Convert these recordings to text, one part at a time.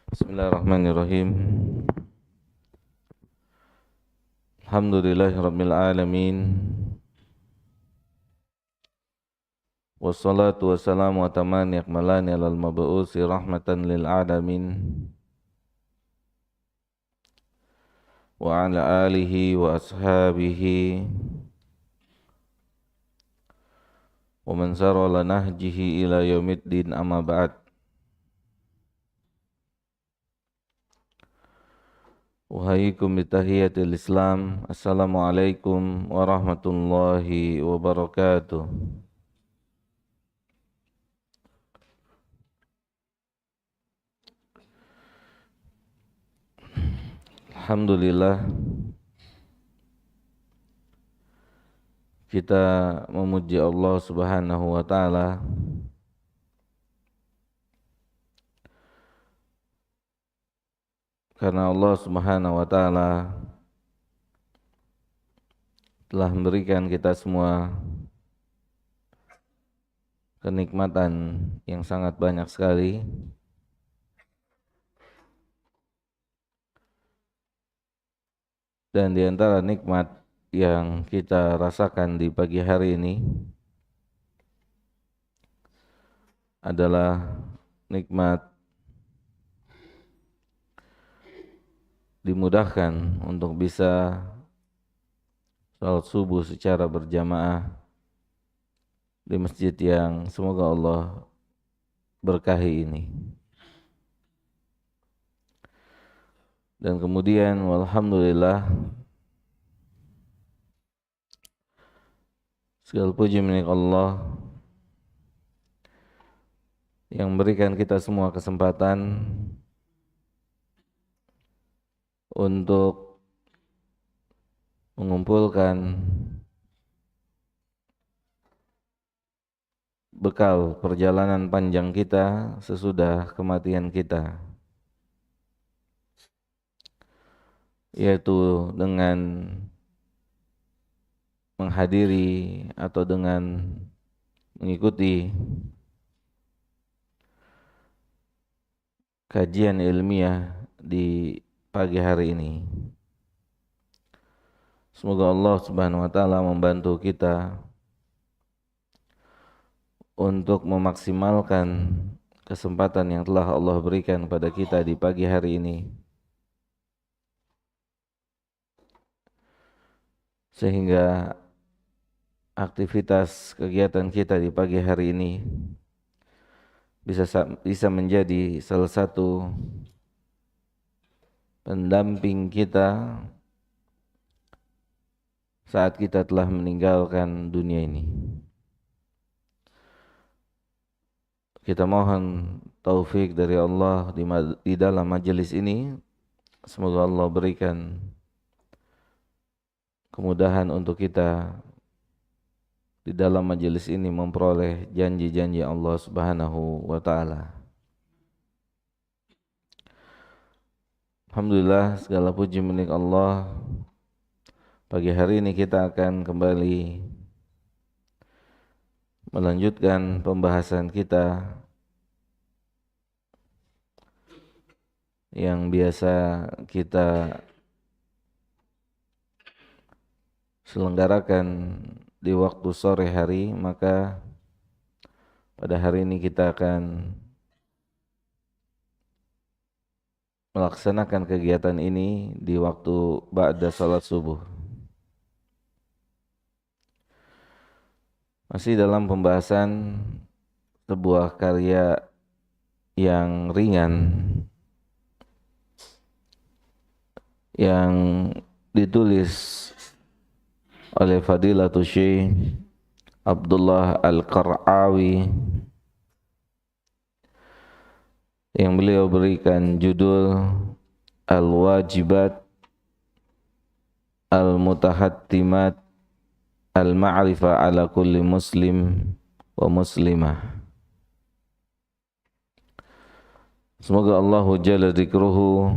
Bismillahirrahmanirrahim. Alhamdulillahirabbil alamin. Wassalatu wassalamu atamani akmalani alal mab'usi rahmatan lil alamin. Wa ala alihi wa ashabihi wa man sara ala nahjihi ila yaumiddin, amma ba'd. Uhayyikum bitahiyatil Islam. Assalamualaikum warahmatullahi wabarakatuh. Alhamdulillah, kita memuji Allah Subhanahu wa taala karena Allah Subhanahu wa taala telah memberikan kita semua kenikmatan yang sangat banyak sekali, dan di antara nikmat yang kita rasakan di pagi hari ini adalah nikmat dimudahkan untuk bisa salat subuh secara berjamaah di masjid yang semoga Allah berkahi ini. Dan kemudian walhamdulillah, segala puji milik Allah yang memberikan kita semua kesempatan untuk mengumpulkan bekal perjalanan panjang kita sesudah kematian kita, yaitu dengan menghadiri atau dengan mengikuti kajian ilmiah di pagi hari ini. Semoga Allah Subhanahu wa taala membantu kita untuk memaksimalkan kesempatan yang telah Allah berikan pada kita di pagi hari ini, sehingga aktivitas kegiatan kita di pagi hari ini bisa menjadi salah satu pendamping kita saat kita telah meninggalkan dunia ini. Kita mohon taufik dari Allah di dalam majelis ini. Semoga Allah berikan kemudahan untuk kita di dalam majelis ini memperoleh janji-janji Allah Subhanahu wa taala. Alhamdulillah, segala puji milik Allah. Pagi hari ini kita akan kembali melanjutkan pembahasan kita yang biasa kita selenggarakan di waktu sore hari. Maka pada hari ini kita akan melaksanakan kegiatan ini di waktu ba'da salat subuh. Masih dalam pembahasan sebuah karya yang ringan yang ditulis oleh Fadilatul Syekh Abdullah Al-Qar'awi, yang beliau berikan judul Al-Wajibat Al-Mutahattimat Al-Ma'rifah ala kulli muslim wa muslimah. Semoga Allah Jalla Dzikruhu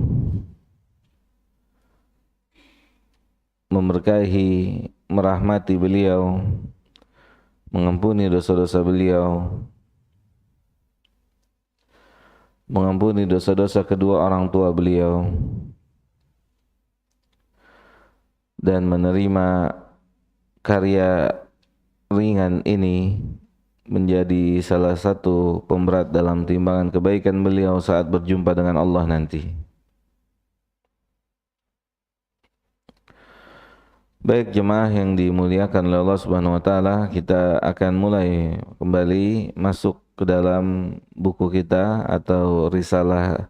memberkahi, merahmati beliau, mengampuni dosa-dosa beliau, mengampuni dosa-dosa kedua orang tua beliau, dan menerima karya ringan ini menjadi salah satu pemberat dalam timbangan kebaikan beliau saat berjumpa dengan Allah nanti. Baik jemaah yang dimuliakan oleh Allah Subhanahu wa taala, kita akan mulai kembali masuk ke dalam buku kita atau risalah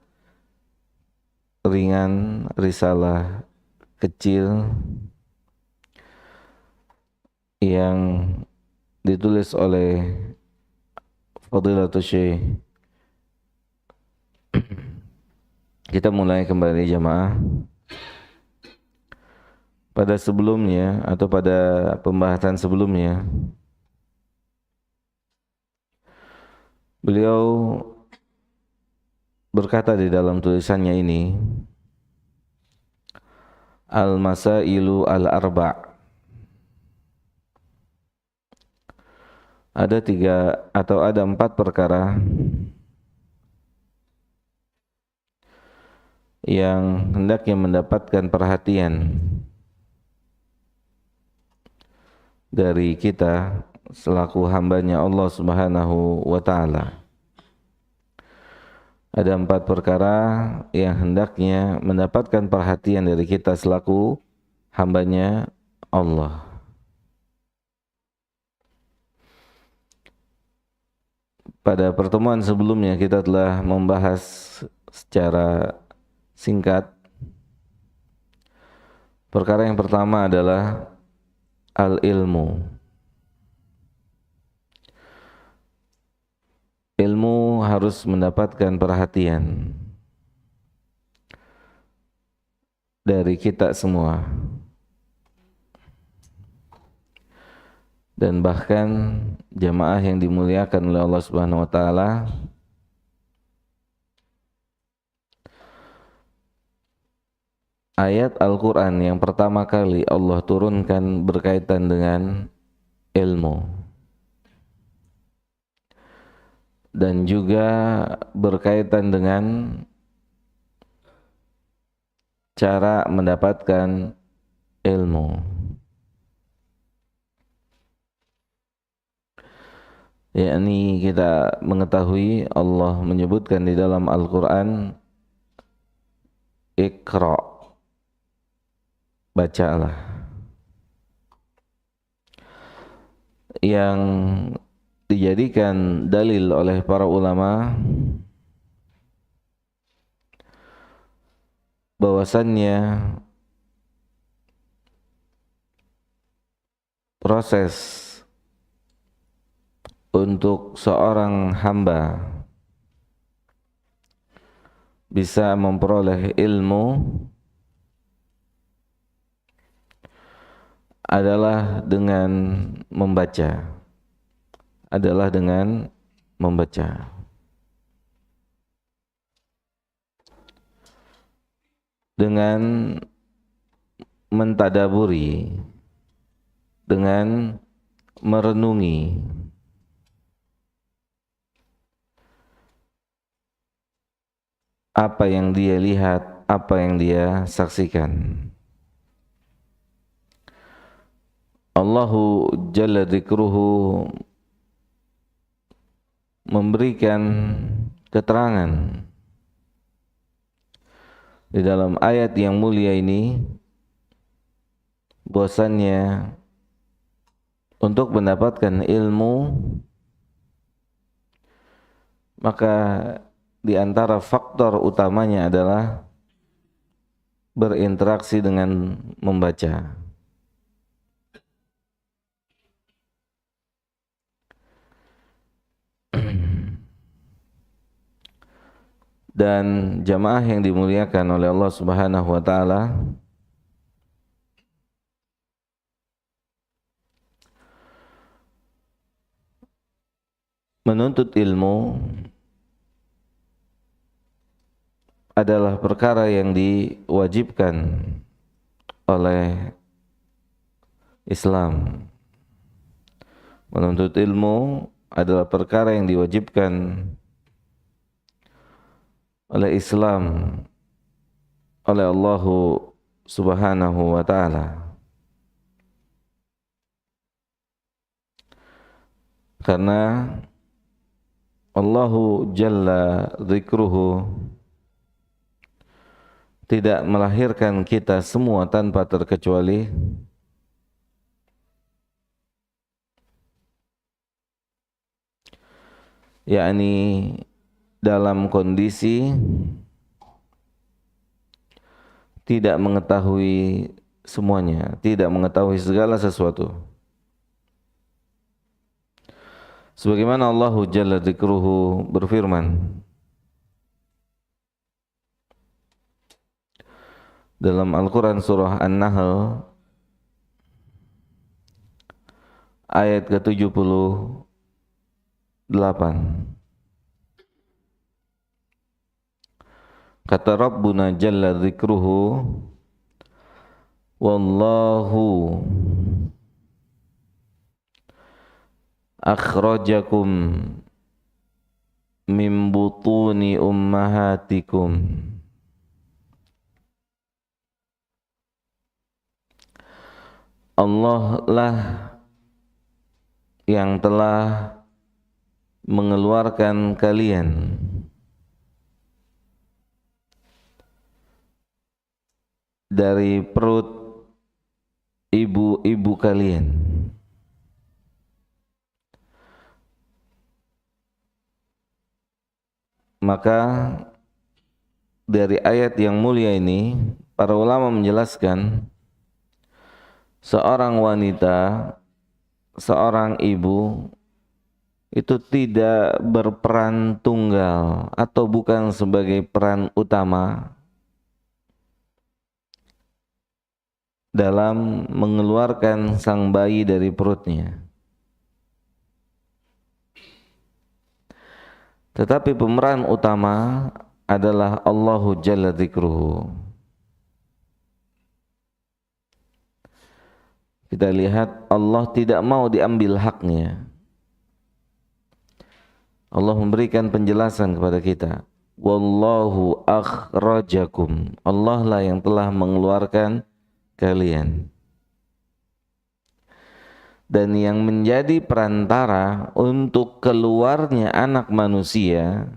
ringan, risalah kecil yang ditulis oleh Fadilatul Syekh. Kita mulai kembali jemaah. Pada sebelumnya atau pada pembahasan sebelumnya, beliau berkata di dalam tulisannya ini, Al-Masailu Al-Arba'. Ada 3 atau ada 4 perkara yang hendaknya mendapatkan perhatian dari kita selaku hambanya Allah Subhanahu wa ta'ala. Ada 4 perkara yang hendaknya mendapatkan perhatian dari kita selaku hambanya Allah. Pada pertemuan sebelumnya kita telah membahas secara singkat. Perkara yang pertama adalah al-ilmu. Ilmu harus mendapatkan perhatian dari kita semua. Dan bahkan jamaah yang dimuliakan oleh Allah Subhanahu wa taala, ayat Al-Qur'an yang pertama kali Allah turunkan berkaitan dengan ilmu, dan juga berkaitan dengan cara mendapatkan ilmu. Yakni kita mengetahui Allah menyebutkan di dalam Al-Quran, Iqra, bacalah. Yang dijadikan dalil oleh para ulama bahwasannya proses untuk seorang hamba bisa memperoleh ilmu adalah dengan membaca. Dengan mentadaburi, dengan merenungi apa yang dia lihat, apa yang dia saksikan. Allahu Jalla Dzikruhu memberikan keterangan di dalam ayat yang mulia ini bahwasannya untuk mendapatkan ilmu, maka di antara faktor utamanya adalah berinteraksi dengan membaca. Dan jamaah yang dimuliakan oleh Allah Subhanahu wa taala, menuntut ilmu adalah perkara yang diwajibkan oleh Islam. Menuntut ilmu adalah perkara yang diwajibkan oleh Islam, oleh Allah Subhanahu wa taala. Karena Allahu Jalla Dzikruhu tidak melahirkan kita semua tanpa terkecuali, yakni dalam kondisi tidak mengetahui semuanya, tidak mengetahui segala sesuatu. Sebagaimana Allah Jalla Dzikruhu berfirman dalam Al-Quran surah An-Nahl ayat ke-78. Kata Rabbuna Jalla Dzikruhu, wallahu akhrajakum min butuni ummahatikum. Allah lah yang telah mengeluarkan kalian dari perut ibu-ibu kalian. Maka dari ayat yang mulia ini, para ulama menjelaskan seorang wanita, seorang ibu itu tidak berperan tunggal atau bukan sebagai peran utama dalam mengeluarkan sang bayi dari perutnya. Tetapi pemeran utama adalah Allahu Jalla Dzikruhu. Kita lihat Allah tidak mau diambil haknya. Allah memberikan penjelasan kepada kita. Wallahu akhrajakum. Allah lah yang telah mengeluarkan kalian. Dan yang menjadi perantara untuk keluarnya anak manusia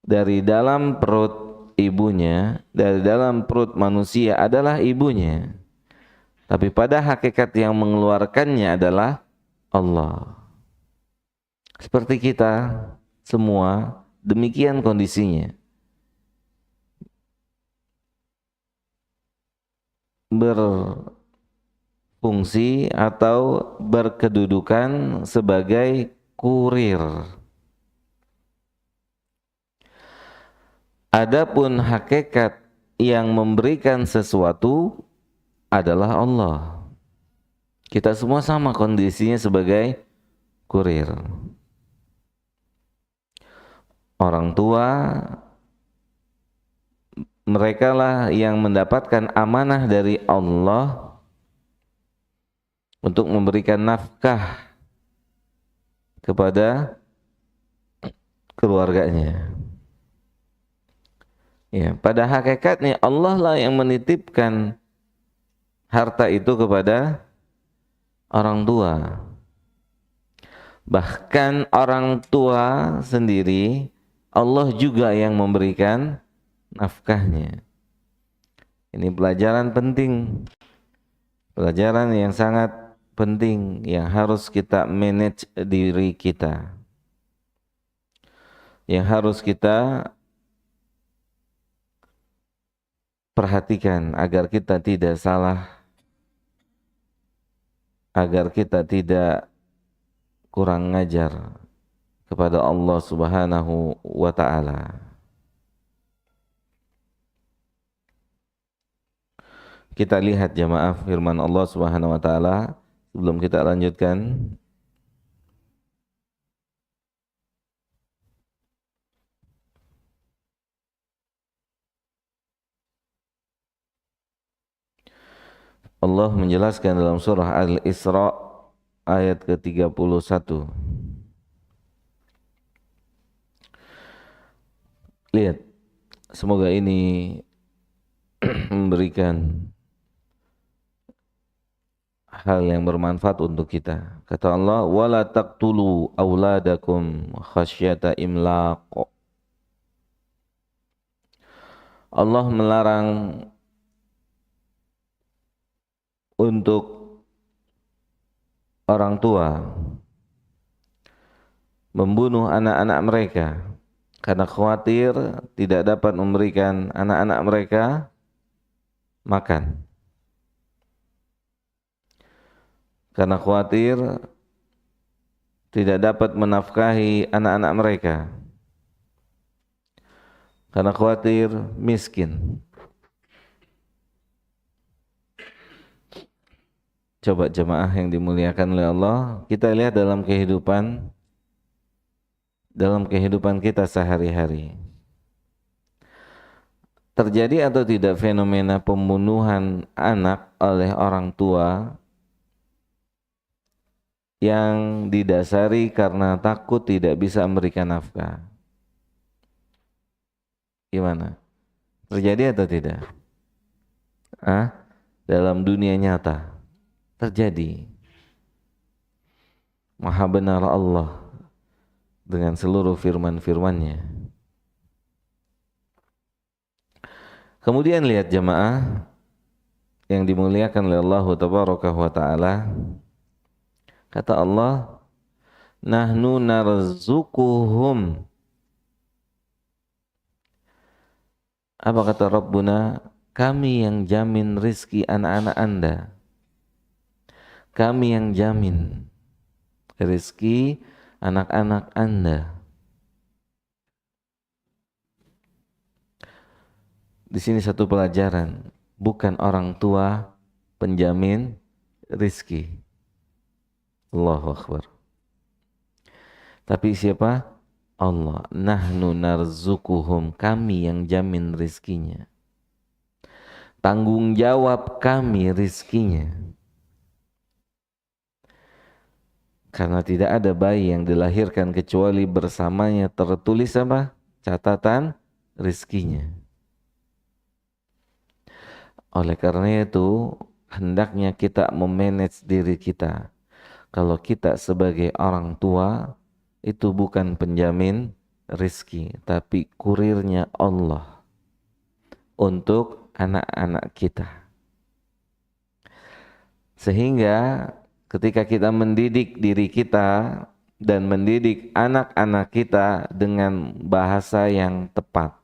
dari dalam perut ibunya, dari dalam perut manusia adalah ibunya. Tapi pada hakikat yang mengeluarkannya adalah Allah. Seperti kita semua, demikian kondisinya. Berfungsi atau berkedudukan sebagai kurir. Adapun hakikat yang memberikan sesuatu adalah Allah. Kita semua sama kondisinya sebagai kurir. Orang tua, mereka lah yang mendapatkan amanah dari Allah untuk memberikan nafkah kepada keluarganya. Ya, pada hakikatnya Allah lah yang menitipkan harta itu kepada orang tua. Bahkan orang tua sendiri Allah juga yang memberikan nafkahnya. Ini pelajaran penting. Pelajaran yang sangat penting yang harus kita manage diri kita. Yang harus kita perhatikan agar kita tidak salah, agar kita tidak kurang ngajar kepada Allah Subhanahu wa ta'ala. Kita lihat jamaah firman Allah Subhanahu wa ta'ala sebelum kita lanjutkan. Allah menjelaskan dalam surah Al-Isra ayat ke-31. Lihat, semoga ini memberikan hal yang bermanfaat untuk kita. Kata Allah, wala taqtulu auladakum khasyata imlaq. Allah melarang untuk orang tua membunuh anak-anak mereka karena khawatir tidak dapat memberikan anak-anak mereka makan. Karena khawatir tidak dapat menafkahi anak-anak mereka. Karena khawatir miskin. Coba jemaah yang dimuliakan oleh Allah, kita lihat dalam kehidupan kita sehari-hari. Terjadi atau tidak fenomena pembunuhan anak oleh orang tua yang didasari karena takut tidak bisa memberikan nafkah? Gimana? Terjadi atau tidak? Dalam dunia nyata terjadi. Maha benar Allah dengan seluruh firman-firman-Nya. Kemudian lihat jemaah yang dimuliakan oleh Allah Tabaraka wa Ta'ala. Kata Allah, nahnu narzukuhum. Apa kata Rabbuna? Kami yang jamin rizki anak-anak Anda. Kami yang jamin rizki anak-anak Anda. Di sini satu pelajaran, bukan orang tua penjamin rizki. Allahu Akbar. Tapi siapa? Allah. Nahnu narzukuhum, kami yang jamin rizkinya. Tanggung jawab kami rizkinya. Karena tidak ada bayi yang dilahirkan kecuali bersamanya tertulis apa? Catatan rizkinya. Oleh karena itu, hendaknya kita memanage diri kita. Kalau kita sebagai orang tua, itu bukan penjamin rizki, tapi kurirnya Allah untuk anak-anak kita. Sehingga ketika kita mendidik diri kita dan mendidik anak-anak kita dengan bahasa yang tepat,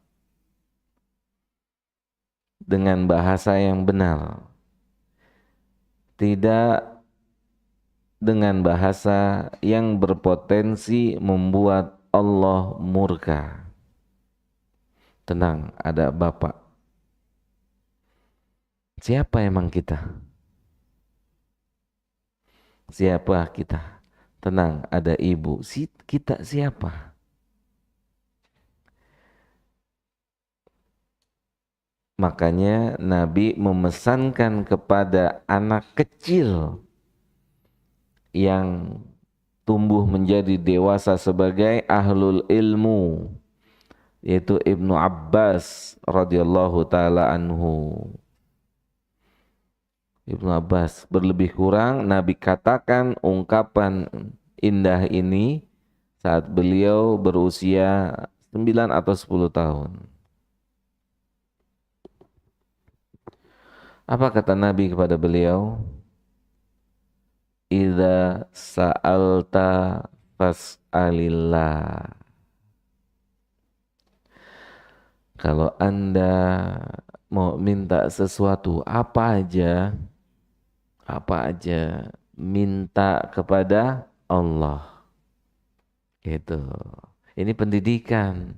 dengan bahasa yang benar, tidak dengan bahasa yang berpotensi membuat Allah murka. Tenang, ada Bapak. Siapa emang kita? Siapa kita? Tenang, ada Ibu. Kita siapa? Makanya Nabi memesankan kepada anak kecil yang tumbuh menjadi dewasa sebagai ahlul ilmu, yaitu Ibnu Abbas radhiyallahu taala anhu. Ibnu Abbas, berlebih kurang Nabi katakan ungkapan indah ini saat beliau berusia 9 atau 10 tahun. Apa kata Nabi kepada beliau? Idza sa'alta fas'alillah. Kalau Anda mau minta sesuatu, apa aja, minta kepada Allah. Gitu. Ini pendidikan.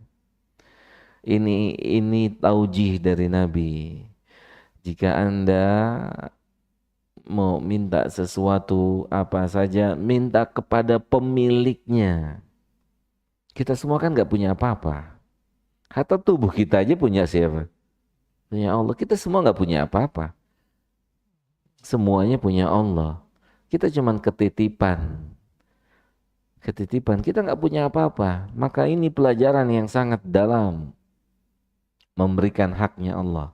Ini taujih dari Nabi. Jika Anda mau minta sesuatu apa saja, minta kepada pemiliknya. Kita semua kan nggak punya apa-apa. Hatta tubuh kita aja punya siapa? Punya Allah. Kita semua nggak punya apa-apa. Semuanya punya Allah. Kita cuman ketitipan. Ketitipan. Kita nggak punya apa-apa. Maka ini pelajaran yang sangat dalam. memberikan haknya Allah.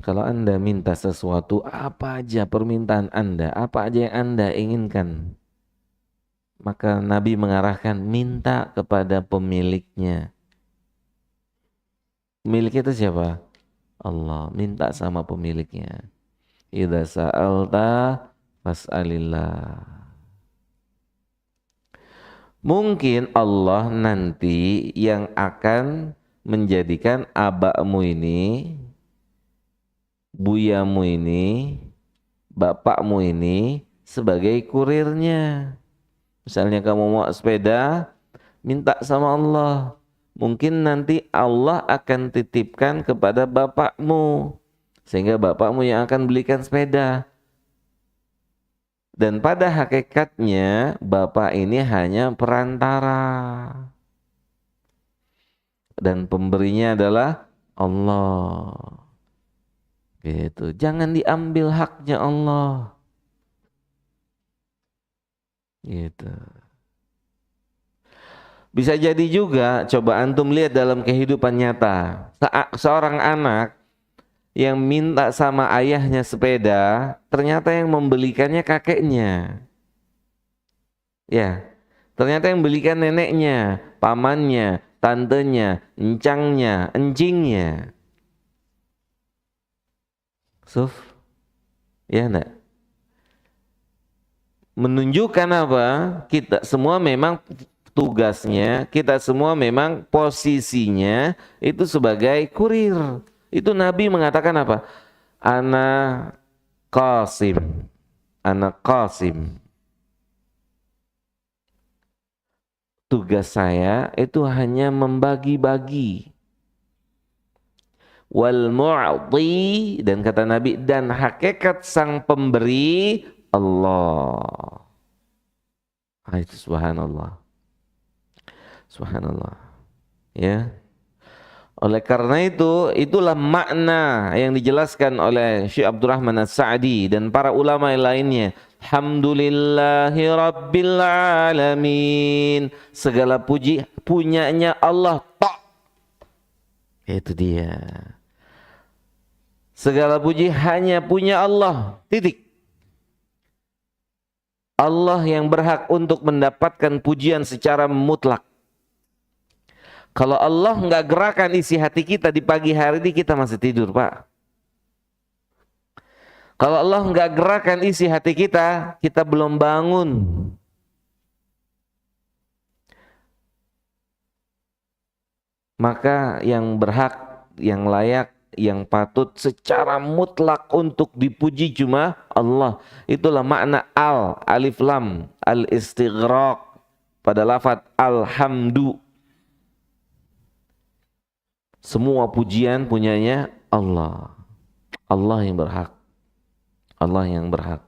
Kalau Anda minta sesuatu, apa aja permintaan Anda, apa aja yang Anda inginkan, maka Nabi mengarahkan minta kepada pemiliknya. Pemiliknya itu siapa? Allah. Minta sama pemiliknya. Idza sa'alta fas'alillah. Mungkin Allah nanti yang akan menjadikan abakmu ini, buyamu ini, bapakmu ini sebagai kurirnya. Misalnya kamu mau sepeda, minta sama Allah. Mungkin nanti Allah akan titipkan kepada bapakmu. Sehingga bapakmu yang akan belikan sepeda. Dan pada hakikatnya bapak ini hanya perantara. Dan pemberinya adalah Allah. Gitu. Jangan diambil haknya Allah. Gitu. Bisa jadi juga, coba antum lihat dalam kehidupan nyata. Seorang anak yang minta sama ayahnya sepeda, ternyata yang membelikannya kakeknya. Ya, ternyata yang belikan neneknya, pamannya, tantenya, encangnya, encingnya. Suf, ya enggak? Menunjukkan apa? Kita semua memang tugasnya, kita semua memang posisinya itu sebagai kurir. Itu Nabi mengatakan apa? Ana Qasim. Ana Qasim. Tugas saya itu hanya membagi-bagi. Wal mu'ti, dan kata Nabi, dan hakikat sang pemberi Allah. Itu subhanallah. Subhanallah. Ya. Oleh karena itu, itulah makna yang dijelaskan oleh Syekh Abdurrahman As-Sa'di dan para ulama yang lainnya. Alhamdulillahi Rabbil Alamin. Segala puji punyanya Allah. Tok. Itu dia. Segala puji hanya punya Allah. Titik. Allah yang berhak untuk mendapatkan pujian secara mutlak. Kalau Allah nggak gerakan isi hati kita di pagi hari ini, kita masih tidur, Pak. Kalau Allah nggak gerakan isi hati kita, kita belum bangun. Maka yang berhak, yang layak, yang patut secara mutlak untuk dipuji cuma Allah. Itulah makna alif lam, al-istighraq pada lafaz alhamdu. Semua pujian punyanya Allah. Allah yang berhak. Allah yang berhak.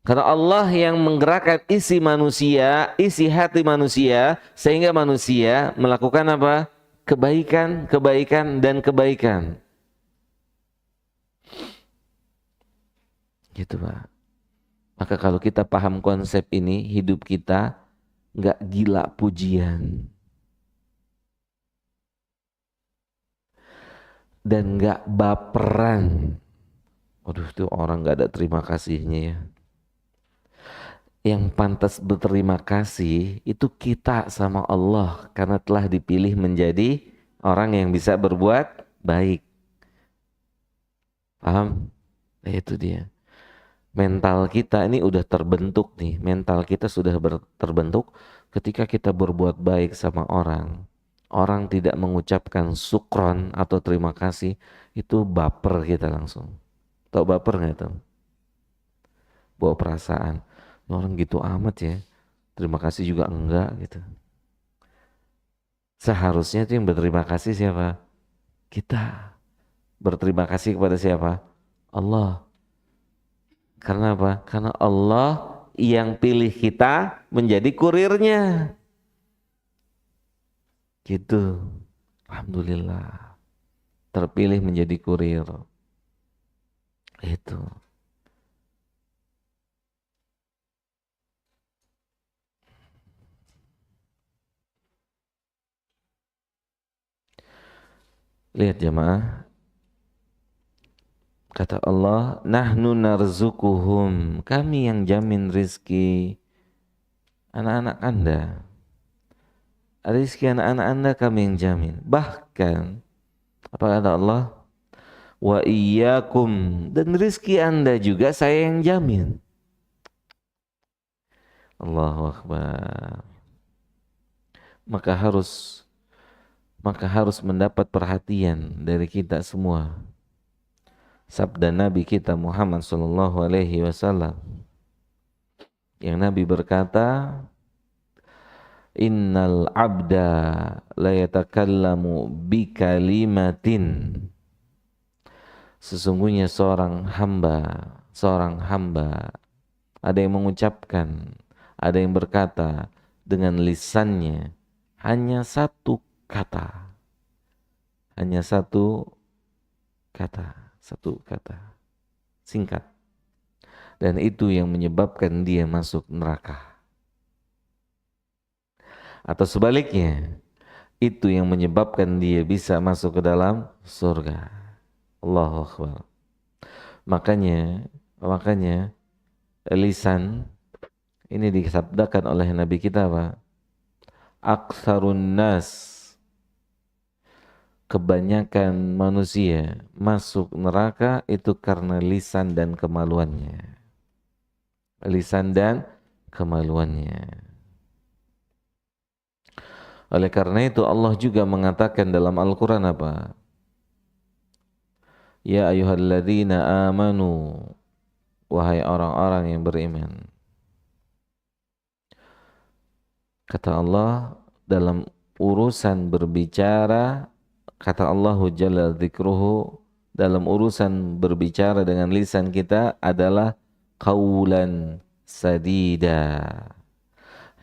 Karena Allah yang menggerakkan isi manusia, isi hati manusia, sehingga manusia melakukan apa? Kebaikan, kebaikan, dan kebaikan. Gitu Pak. Maka kalau kita paham konsep ini, hidup kita nggak gila pujian. Dan nggak baperan. Waduh, itu orang nggak ada terima kasihnya ya. Yang pantas berterima kasih itu kita sama Allah karena telah dipilih menjadi orang yang bisa berbuat baik. Paham? Nah, itu dia. Mental kita ini udah terbentuk nih. Mental kita sudah terbentuk ketika kita berbuat baik sama orang. Orang tidak mengucapkan syukron atau terima kasih, itu baper kita langsung. Tahu baper nggak tuh? Bawa perasaan. Orang gitu amat ya. Terima kasih juga enggak gitu. Seharusnya itu yang berterima kasih siapa? Kita. Berterima kasih kepada siapa? Allah. Karena apa? Karena Allah yang pilih kita menjadi kurirnya. Gitu. Alhamdulillah. Terpilih menjadi kurir. Itu. Lihat jemaah, kata Allah, nahnu narzukuhum, kami yang jamin rizki anak-anak Anda. Rizki anak-anak Anda kami yang jamin. Bahkan, apa kata Allah? Wa iyyakum, dan rizki Anda juga saya yang jamin. Allahu Akbar. Maka harus mendapat perhatian dari kita semua. Sabda Nabi kita Muhammad sallallahu alaihi wasallam yang Nabi berkata, innal abda la yatakallamu bi kalimatin, sesungguhnya seorang hamba ada yang mengucapkan, ada yang berkata dengan lisannya hanya satu kata, hanya satu kata singkat, dan itu yang menyebabkan dia masuk neraka. Atau sebaliknya, itu yang menyebabkan dia bisa masuk ke dalam surga. Allahu Akbar. Makanya lisan ini disabdakan oleh Nabi kita apa? Aktsarun nas, kebanyakan manusia masuk neraka itu karena lisan dan kemaluannya. Lisan dan kemaluannya. Oleh karena itu Allah juga mengatakan dalam Al-Quran apa? Ya ayyuhalladzina amanu, wahai orang-orang yang beriman. Kata Allah dalam urusan berbicara, kata Allahu Jalla Dzikruhu, dalam urusan berbicara dengan lisan kita adalah qaulan sadida.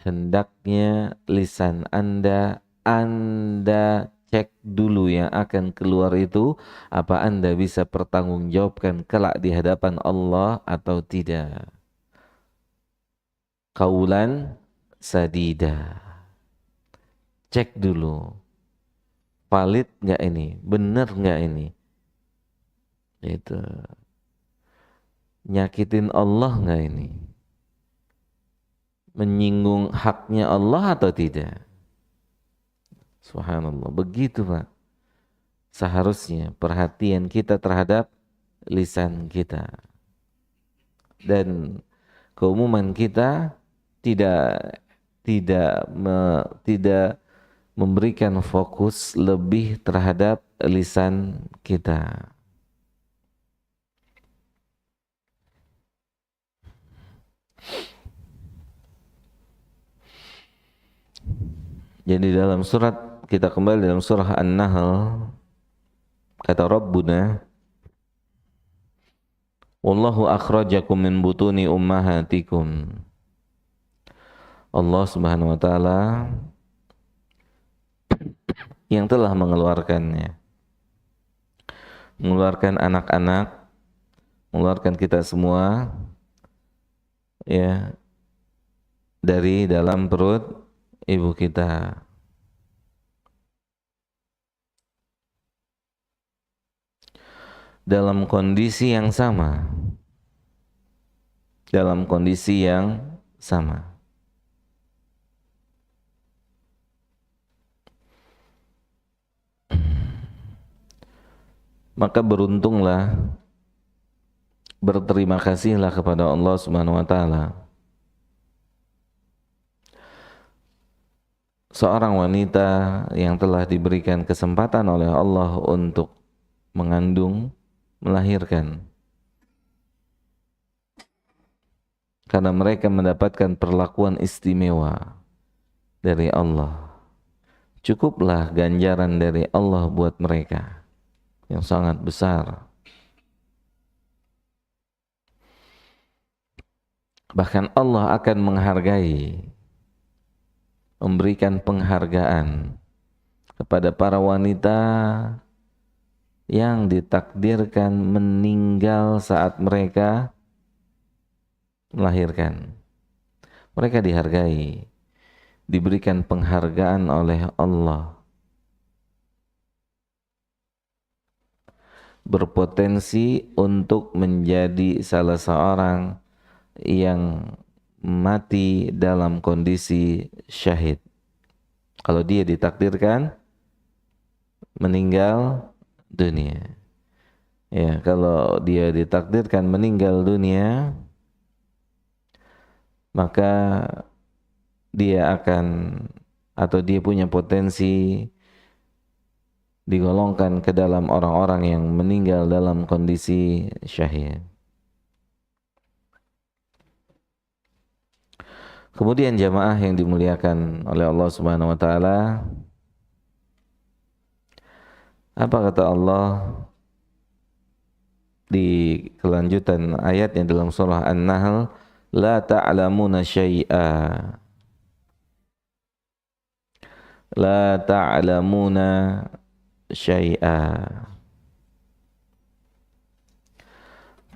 Hendaknya lisan Anda cek dulu yang akan keluar itu, apa Anda bisa pertanggungjawabkan kelak di hadapan Allah atau tidak. Qaulan sadida. Cek dulu, valid nggak ini, benar nggak ini, itu nyakitin Allah nggak ini, menyinggung haknya Allah atau tidak. Subhanallah, begitu Pak. Seharusnya perhatian kita terhadap lisan kita, dan keumuman kita tidak memberikan fokus lebih terhadap lisan kita. Jadi dalam surat, kita kembali dalam surah An-Nahl, kata Rabbuna, wallahu akhrajakum min butuni ummahatikum. Allah Subhanahu wa taala yang telah mengeluarkan anak-anak, mengeluarkan kita semua ya dari dalam perut ibu kita. Dalam kondisi yang sama. Dalam kondisi yang sama. Maka beruntunglah, berterima kasihlah kepada Allah Subhanahu wa taala. Seorang wanita yang telah diberikan kesempatan oleh Allah untuk mengandung, melahirkan. Karena mereka mendapatkan perlakuan istimewa dari Allah. Cukuplah ganjaran dari Allah buat mereka yang sangat besar. Bahkan Allah akan memberikan penghargaan kepada para wanita yang ditakdirkan meninggal saat mereka melahirkan. Mereka dihargai, diberikan penghargaan oleh Allah. berpotensi untuk menjadi salah seorang yang mati dalam kondisi syahid. Kalau dia ditakdirkan meninggal dunia. Ya, kalau dia ditakdirkan meninggal dunia, maka dia akan atau dia punya potensi digolongkan ke dalam orang-orang yang meninggal dalam kondisi syahid. Kemudian jamaah yang dimuliakan oleh Allah Subhanahu wa taala, apa kata Allah di kelanjutan ayatnya dalam surah An-Nahl, la ta'lamuna syai'a, la ta'lamuna syai'a.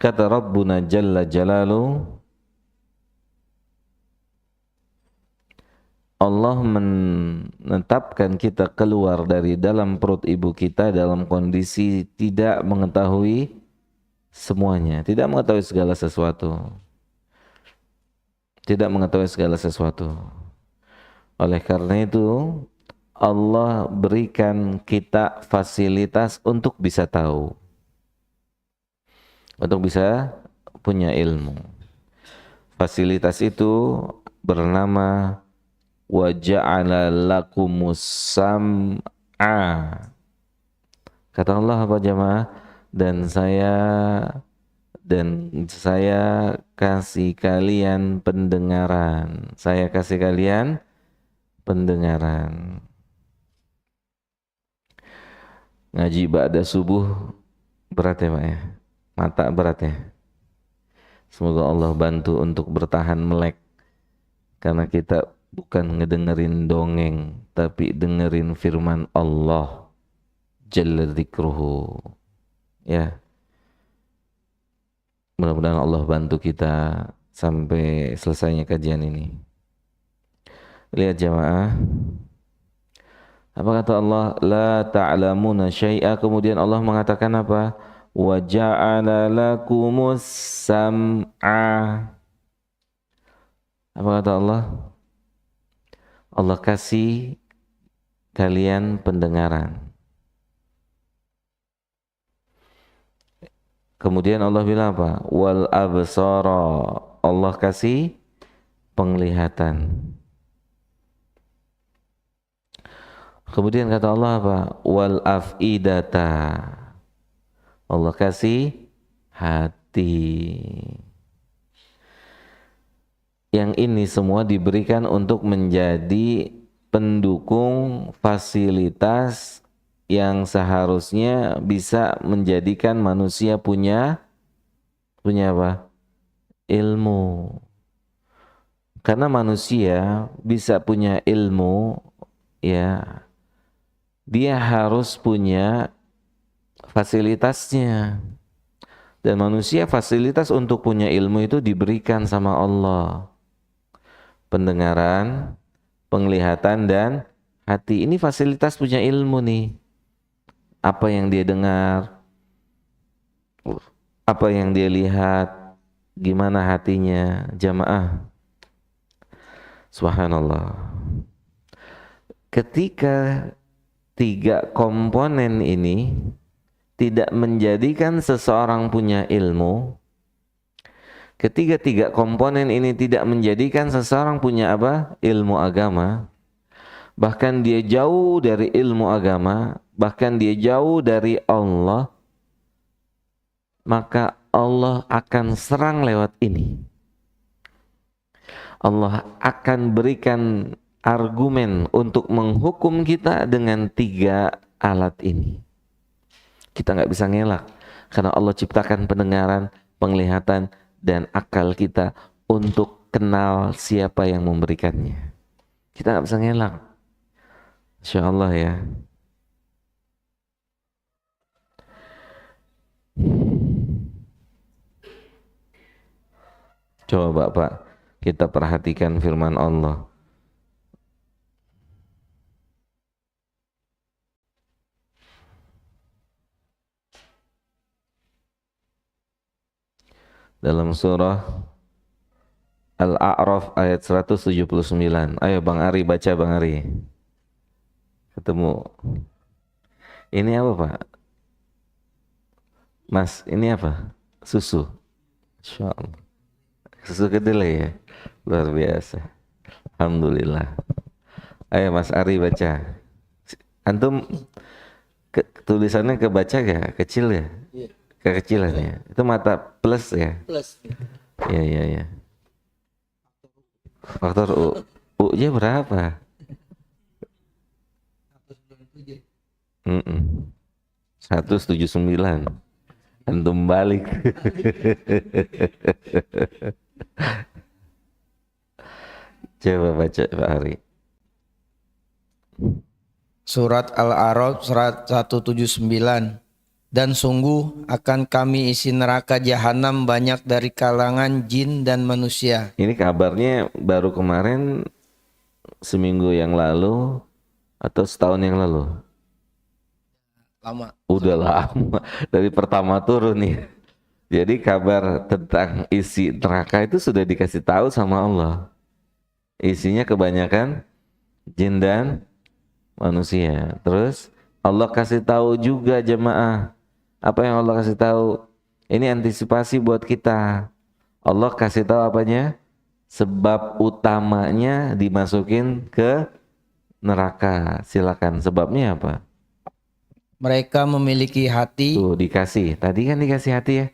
Kata Rabbuna Jalla Jalalu, Allah menetapkan kita keluar dari dalam perut ibu kita dalam kondisi tidak mengetahui semuanya, tidak mengetahui segala sesuatu. Tidak mengetahui segala sesuatu. Oleh karena itu, Allah berikan kita fasilitas untuk bisa tahu, untuk bisa punya ilmu. Fasilitas itu bernama wa ja'ala lakumus sam'a. Kata Allah apa jemaah? Dan saya kasih kalian pendengaran. Saya kasih kalian pendengaran. Ngaji ba'da subuh berat ya Pak ya? Mata berat ya? Semoga Allah bantu untuk bertahan melek. Karena kita bukan ngedengerin dongeng, tapi dengerin firman Allah Jalla dzikruhu. Ya. Mudah-mudahan Allah bantu kita sampai selesainya kajian ini. Lihat jamaah. Apa kata Allah? La ta'lamuna syai'a. Kemudian Allah mengatakan apa? Wa ja'ala lakumus sam'a. Apa kata Allah? Allah kasih kalian pendengaran. Kemudian Allah bilang apa? Wal absara. Allah kasih penglihatan. Kemudian kata Allah apa? Wal afidata. Allah kasih hati. Yang ini semua diberikan untuk menjadi pendukung fasilitas yang seharusnya bisa menjadikan manusia punya apa? Ilmu. Karena manusia bisa punya ilmu, ya, dia harus punya fasilitasnya. Dan manusia fasilitas untuk punya ilmu itu diberikan sama Allah. Pendengaran, penglihatan, dan hati. Ini fasilitas punya ilmu nih. Apa yang dia dengar, apa yang dia lihat, gimana hatinya, jamaah. Subhanallah. Ketika tiga komponen ini tidak menjadikan seseorang punya ilmu, ketiga komponen ini tidak menjadikan seseorang punya apa? Ilmu agama. Bahkan dia jauh dari ilmu agama, bahkan dia jauh dari Allah, maka Allah akan serang lewat ini. Allah akan berikan argumen untuk menghukum kita dengan tiga alat ini. Kita nggak bisa ngelak karena Allah ciptakan pendengaran, penglihatan, dan akal kita untuk kenal siapa yang memberikannya. Kita nggak bisa ngelak. Insya Allah ya. Coba Pak, kita perhatikan firman Allah. dalam surah Al-A'raf ayat 179. Ayo Bang Ari baca Bang Ari. Ketemu. Ini apa Pak? Mas, ini apa? Susu. Insya Allah. Susu kedelai ya. Luar biasa. Alhamdulillah. Ayo Mas Ari baca. Antum tulisannya kebaca gak? Kecil ya? Iya. Kekecilan ya? Itu mata plus ya? Plus. Iya, iya, iya. Faktor U. U-nya berapa? 179. Antum balik. Coba baca Pak Ari. Surat Al-A'raf surat 179. Dan sungguh akan kami isi neraka jahanam banyak dari kalangan jin dan manusia. Ini kabarnya baru kemarin, seminggu yang lalu atau setahun yang lalu? Lama. Udah lama. Dari pertama turun nih. Jadi kabar tentang isi neraka itu sudah dikasih tahu sama Allah. Isinya kebanyakan jin dan manusia. Terus Allah kasih tahu juga jemaah. Apa yang Allah kasih tahu? Ini antisipasi buat kita. Allah kasih tahu apanya? Sebab utamanya dimasukin ke neraka. Silakan. Sebabnya apa? Mereka memiliki hati. Tuh dikasih. Tadi kan dikasih hati ya.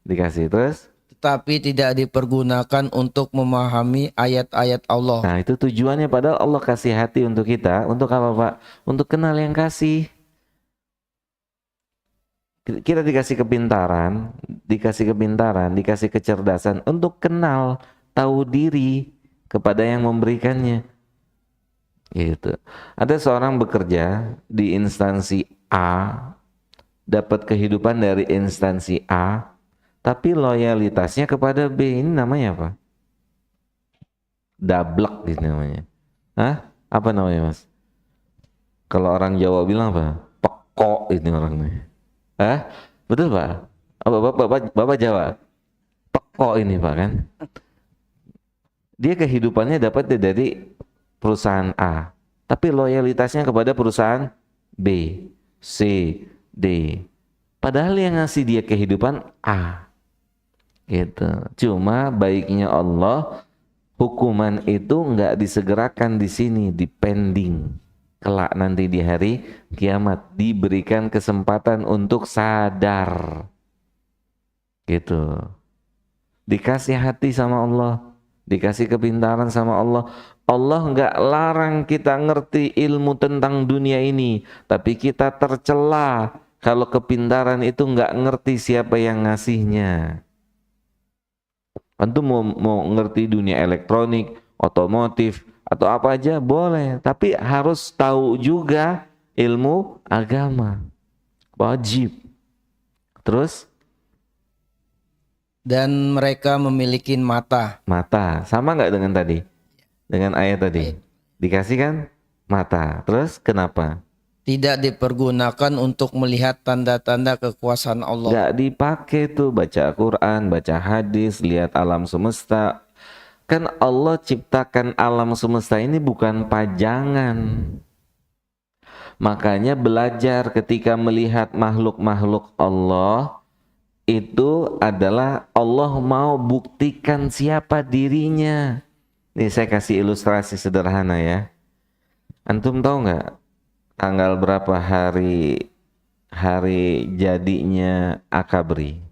Dikasih. Terus? Tetapi tidak dipergunakan untuk memahami ayat-ayat Allah. Nah itu tujuannya, padahal Allah kasih hati untuk kita. Untuk apa Pak? Untuk kenal yang kasih. Kita dikasih kepintaran, dikasih kecerdasan untuk kenal, tahu diri kepada yang memberikannya. Gitu. Ada seorang bekerja di instansi A, dapat kehidupan dari instansi A, tapi loyalitasnya kepada B. Ini namanya apa? Dablek gitu namanya. Hah? Apa namanya Mas? Kalau orang Jawa bilang apa? Pekok ini orangnya. Hah? Betul Pak? Bapak Jawa? Pekok ini Pak kan? Dia kehidupannya dapat dari perusahaan A, tapi loyalitasnya kepada perusahaan B, C, D. Padahal yang ngasih dia kehidupan A. Gitu. Cuma baiknya Allah, hukuman itu nggak disegerakan di sini, dipending. Kelak nanti di hari kiamat diberikan kesempatan untuk sadar. Gitu. Dikasih hati sama Allah, dikasih kepintaran sama Allah. Allah nggak larang kita ngerti ilmu tentang dunia ini, tapi kita tercela kalau kepintaran itu nggak ngerti siapa yang ngasihnya. Antum mau ngerti dunia elektronik, otomotif, atau apa aja boleh, tapi harus tahu juga ilmu agama, wajib. Terus? Dan mereka memiliki mata. Mata, sama nggak dengan tadi? Dengan ayat tadi? Dikasih kan mata, terus kenapa? Tidak dipergunakan untuk melihat tanda-tanda kekuasaan Allah. Nggak dipakai tuh baca Quran, baca hadis, lihat alam semesta. Kan Allah ciptakan alam semesta ini bukan pajangan. Makanya belajar ketika melihat makhluk-makhluk Allah, itu adalah Allah mau buktikan siapa dirinya. Nih saya kasih ilustrasi sederhana ya. Antum tahu nggak tanggal berapa hari jadinya Akabri?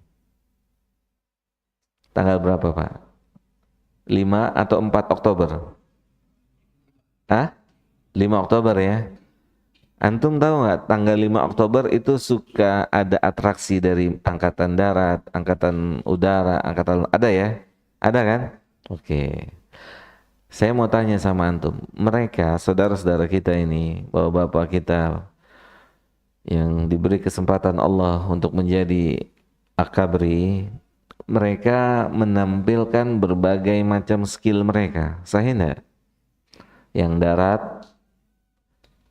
Tanggal berapa Pak? 5 atau 4 Oktober? Hah? 5 Oktober ya? Antum tahu nggak tanggal 5 Oktober itu suka ada atraksi dari Angkatan Darat, Angkatan Udara, ada ya? Ada kan? Oke. Saya mau tanya sama antum, mereka saudara-saudara kita ini, bapak-bapak kita yang diberi kesempatan Allah untuk menjadi akabri, mereka menampilkan berbagai macam skill mereka, sahih enggak? Yang darat,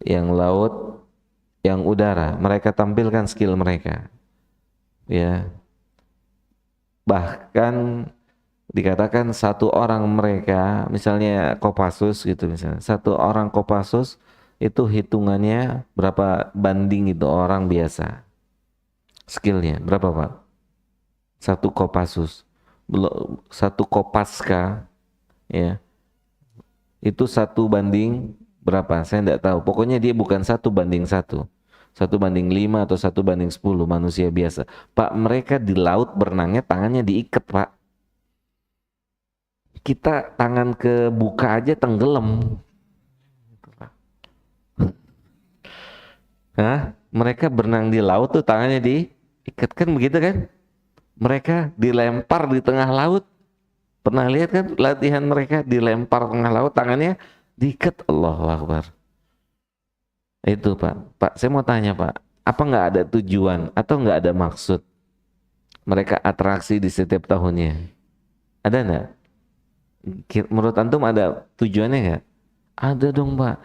yang laut, yang udara, mereka tampilkan skill mereka. Ya. Bahkan dikatakan satu orang mereka, misalnya Kopassus gitu misalnya, satu orang Kopassus itu hitungannya berapa banding itu orang biasa. Skillnya berapa Pak? Satu Kopassus, belum satu Kopaska ya, itu satu banding berapa? Saya tidak tahu. Pokoknya dia bukan satu banding satu. Satu banding 5 atau satu banding 10 manusia biasa. Pak, mereka di laut berenangnya tangannya diikat, Pak. Kita tangan ke buka aja tenggelam. Hah? Mereka berenang di laut tuh tangannya diikat kan begitu kan? Mereka dilempar di tengah laut. Pernah lihat kan latihan mereka dilempar tengah laut tangannya diikat. Allahu Akbar. Itu Pak. Pak, saya mau tanya Pak, apa nggak ada tujuan atau nggak ada maksud mereka atraksi di setiap tahunnya? Ada nggak? Menurut antum ada tujuannya nggak? Ada dong Pak.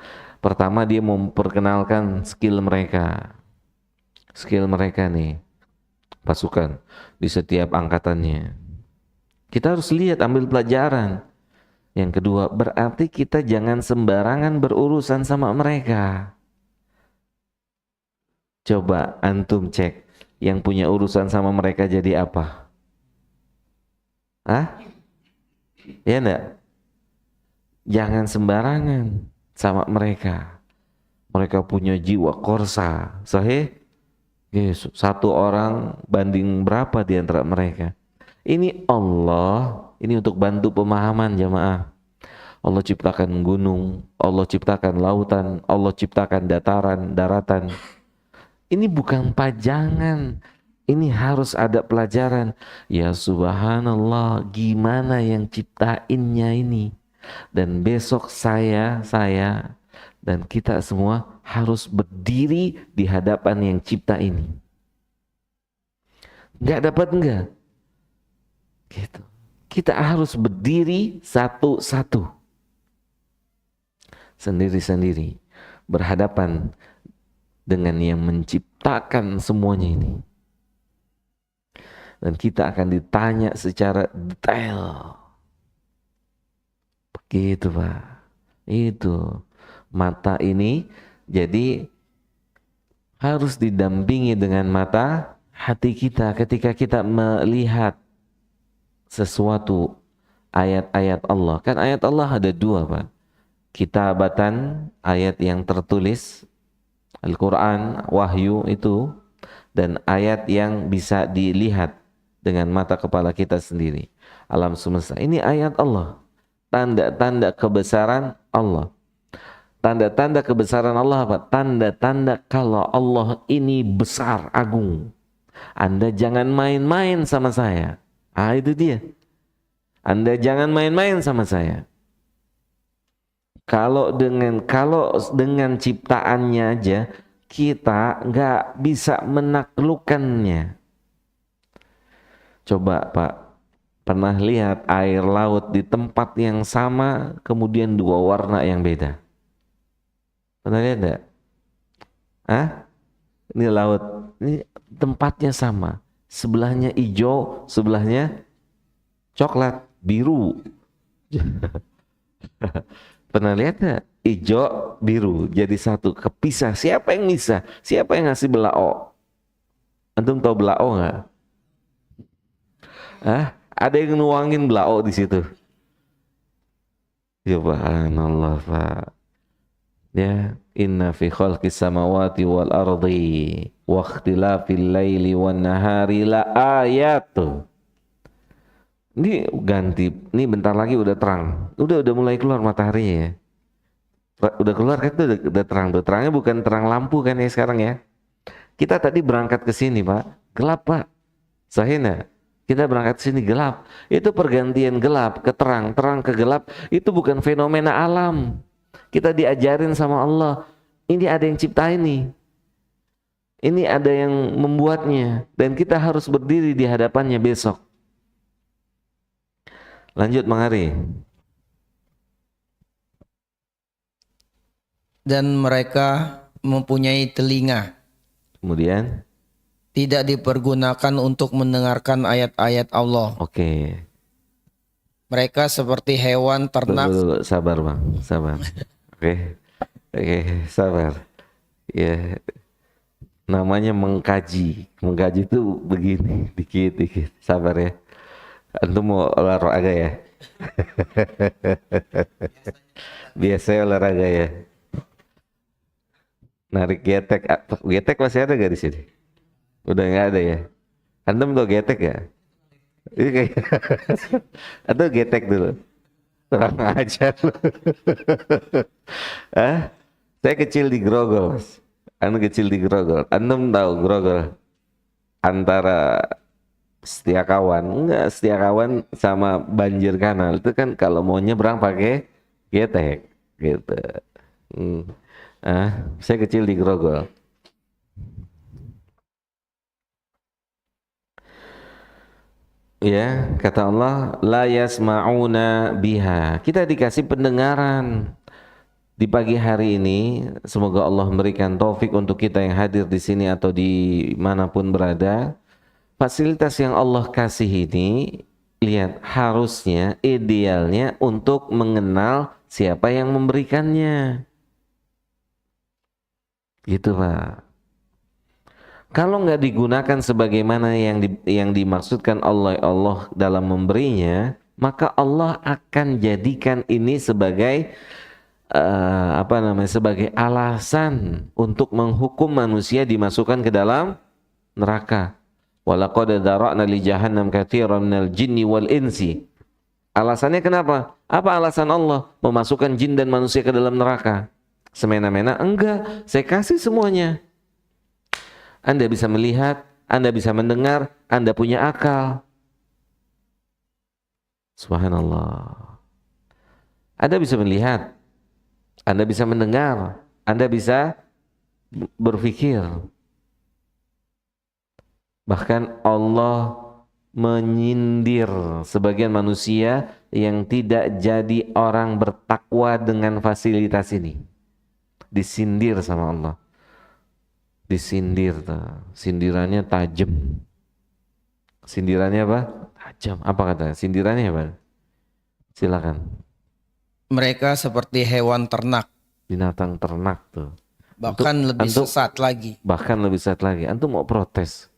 Pertama dia memperkenalkan skill mereka nih pasukan di setiap angkatannya. Kita harus lihat, ambil pelajaran. Yang kedua, berarti kita jangan sembarangan berurusan sama mereka. Coba antum cek, yang punya urusan sama mereka jadi apa? Hah? Ya enggak? Jangan sembarangan sama mereka. Mereka punya jiwa korsa. Sahih? Yes, satu orang banding berapa di antara mereka? Ini Allah, ini untuk bantu pemahaman jamaah. Allah ciptakan gunung, Allah ciptakan lautan, Allah ciptakan dataran, daratan. Ini bukan pajangan. Ini harus ada pelajaran. Ya subhanallah, gimana yang ciptainnya ini? Dan besok saya dan kita semua harus berdiri di hadapan yang cipta ini. Enggak dapat enggak? Gitu. Kita harus berdiri satu-satu. Sendiri-sendiri. Berhadapan dengan yang menciptakan semuanya ini. Dan kita akan ditanya secara detail. Begitu Pak. Itu. Mata ini jadi harus didampingi dengan mata hati kita ketika kita melihat sesuatu ayat-ayat Allah. Kan ayat Allah ada dua Pak. Kitabatan, ayat yang tertulis, Al-Quran, wahyu itu, dan ayat yang bisa dilihat dengan mata kepala kita sendiri. Alam semesta. Ini ayat Allah. Tanda-tanda kebesaran Allah. Tanda-tanda kebesaran Allah apa? Tanda-tanda kalau Allah ini besar, agung. Anda jangan main-main sama saya. Ah, itu dia. Anda jangan main-main sama saya. Kalau dengan ciptaannya aja kita nggak bisa menaklukkannya. Coba Pak, pernah lihat air laut di tempat yang sama kemudian dua warna yang beda? Pernah lihat enggak? Hah? Ini laut, ini tempatnya sama. Sebelahnya hijau, sebelahnya coklat, biru. Pernah lihat enggak? Hijau, biru jadi satu, kepisah. Siapa yang bisa? Siapa yang ngasih belao? Antum tahu belao enggak? Ah, ada yang nuangin belao di situ. Subhanallah Pak. Ya, inna fi khalqis samawati wal ardi wa ikhtilafil laili wan nahari la ayat. Ini ganti, ini bentar lagi udah terang. Udah mulai keluar mataharinya ya. Udah keluar kan tuh udah terang. Tuh terangnya bukan terang lampu kan ya sekarang ya. Kita tadi berangkat ke sini Pak, gelap Pak. Sahina. Kita berangkat ke sini gelap. Itu pergantian gelap ke terang, terang ke gelap. Itu bukan fenomena alam. Kita diajarin sama Allah. Ini ada yang ciptain nih. Ini ada yang membuatnya. Dan kita harus berdiri di hadapannya besok. Lanjut Bang Ari. Dan mereka mempunyai telinga. Kemudian tidak dipergunakan untuk mendengarkan ayat-ayat Allah. Oke. Mereka seperti hewan ternak. Dulu, sabar bang, sabar. Oke, oke, sabar. Ya, namanya mengkaji. Mengkaji itu begini, dikit-dikit. Sabar ya. Antum mau olahraga ya? Biasanya olahraga ya. Narik getek. Getek masih ada gak di sini? Udah nggak ada ya? Antum tuh getek ya? Ini kayak atau getek dulu. Kurang ajar lu. Hah? Saya kecil di Grogol, Mas. Anu kecil di Grogol. Antum tahu Grogol antara Setiakawan? Enggak, Setiakawan sama Banjir Kanal itu kan kalau mau nyebrang pakai getek gitu. Hmm. Saya kecil di Grogol. Ya, kata Allah, la yasma'una biha. Kita dikasih pendengaran di pagi hari ini. Semoga Allah memberikan taufik untuk kita yang hadir di sini atau di manapun berada. Fasilitas yang Allah kasih ini, lihat, harusnya, idealnya untuk mengenal siapa yang memberikannya. Gitu Pak. Kalau nggak digunakan sebagaimana yang dimaksudkan Allah dalam memberinya, maka Allah akan jadikan ini sebagai sebagai alasan untuk menghukum manusia dimasukkan ke dalam neraka. Walaqad dzara'na li jahannam katsiran minal jinni wal insi. Alasannya kenapa? Apa alasan Allah memasukkan jin dan manusia ke dalam neraka? Semena-mena? Enggak, saya kasih semuanya. Anda bisa melihat, Anda bisa mendengar, Anda punya akal. Subhanallah. Anda bisa melihat, Anda bisa mendengar, Anda bisa berpikir. Bahkan Allah menyindir sebagian manusia yang tidak jadi orang bertakwa dengan fasilitas ini. Disindir sama Allah. Disindir, sindirannya tajam. Sindirannya apa? Tajam. Apa kata? Sindirannya apa? Silakan. Mereka seperti hewan ternak, Binatang ternak tuh. bahkan lebih sesat lagi. Bahkan lebih sesat lagi. Antum mau protes.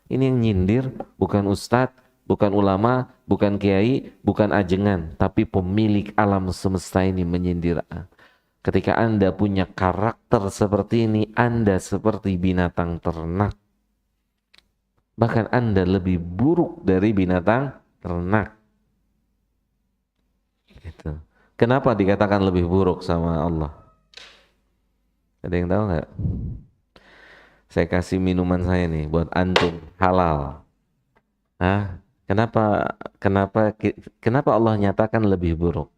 Ini yang nyindir bukan ustadz, bukan ulama, bukan kiai, bukan ajengan, tapi pemilik alam semesta ini menyindir. Ketika Anda punya karakter seperti ini, Anda seperti binatang ternak. Bahkan Anda lebih buruk dari binatang ternak. Gitu. Kenapa dikatakan lebih buruk sama Allah? Ada yang tahu nggak? Saya kasih minuman saya nih buat antum, halal. Kenapa kenapa kenapa Allah nyatakan lebih buruk?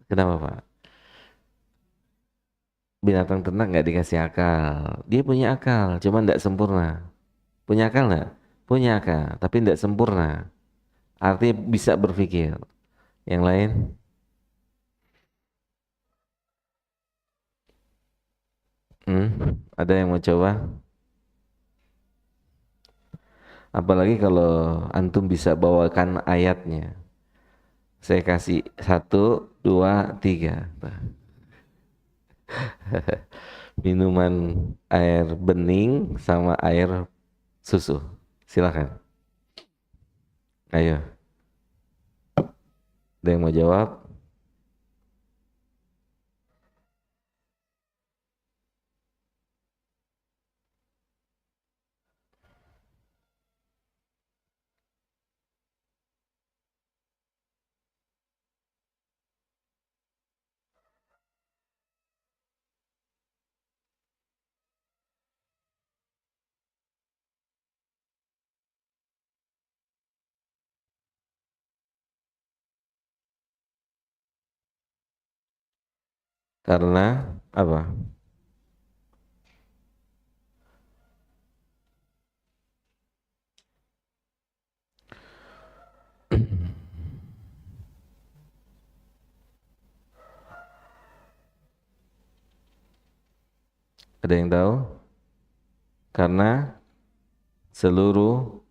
Kenapa Pak? Binatang ternak nggak dikasih akal. Dia punya akal, cuman nggak sempurna. Punya akal nggak? Punya akal, tapi nggak sempurna. Artinya bisa berpikir. Yang lain? Ada yang mau coba? Apalagi kalau antum bisa bawakan ayatnya. Saya kasih 1, 2, 3. Minuman air bening sama air susu. Silakan. Ayo. Ada yang mau jawab? Karena apa? Ada yang tahu? Karena seluruh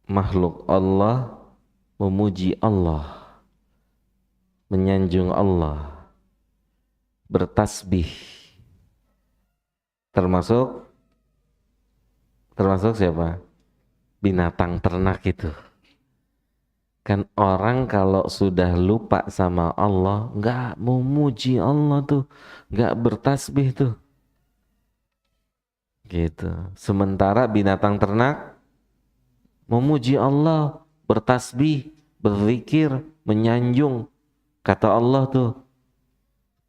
makhluk Allah memuji Allah, menyanjung Allah, bertasbih. Termasuk siapa? Binatang ternak itu. Kan orang kalau sudah lupa sama Allah, nggak memuji Allah tuh, nggak bertasbih tuh. Gitu. Sementara binatang ternak memuji Allah, bertasbih, berzikir, menyanjung. Kata Allah tuh.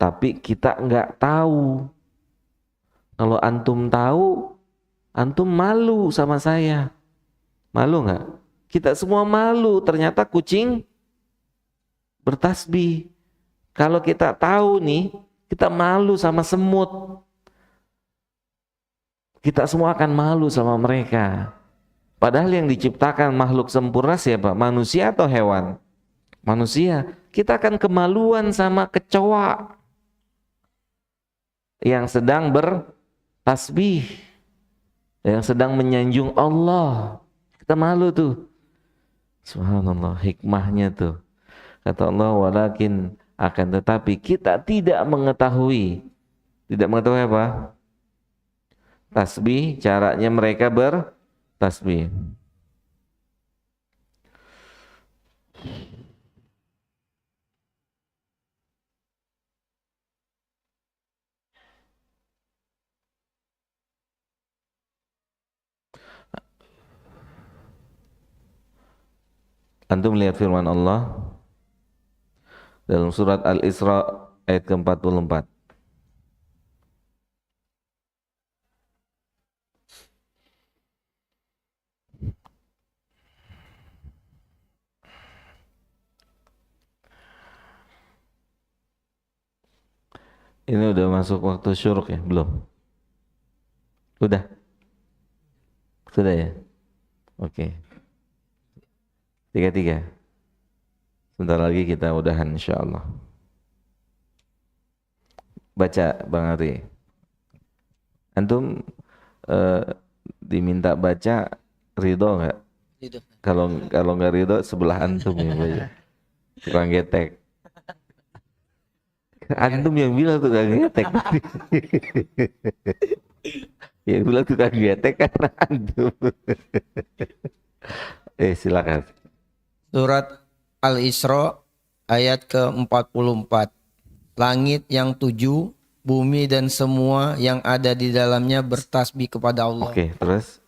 Tapi kita nggak tahu. Kalau antum tahu, antum malu sama saya. Malu nggak? Kita semua malu. Ternyata kucing bertasbih. Kalau kita tahu nih, kita malu sama semut. Kita semua akan malu sama mereka. Padahal yang diciptakan makhluk sempurna siapa? Manusia atau hewan? Manusia. Kita akan kemaluan sama kecoa yang sedang bertasbih, yang sedang menyanjung Allah. Kita malu tuh. Subhanallah, hikmahnya tuh. Kata Allah, walakin akan tetapi kita tidak mengetahui. Tidak mengetahui apa? Tasbih, caranya mereka bertasbih. Antum melihat firman Allah dalam surat Al-Isra ayat ke-44. Ini udah masuk waktu syuruk ya? Belum? Udah? Sudah ya? Oke. 33. Sebentar lagi kita udahan insyaallah. Baca Bang Ari. Antum diminta baca ridho nggak? Ridho. Kalau nggak ridho sebelah antum yang baca. Tukang getek. Antum yang bilang tukang getek. Yang bilang tukang getek kan antum. Silakan. Surat Al-Isra ayat ke-44. Langit yang 7, bumi dan semua yang ada di dalamnya bertasbih kepada Allah. Oke, terus?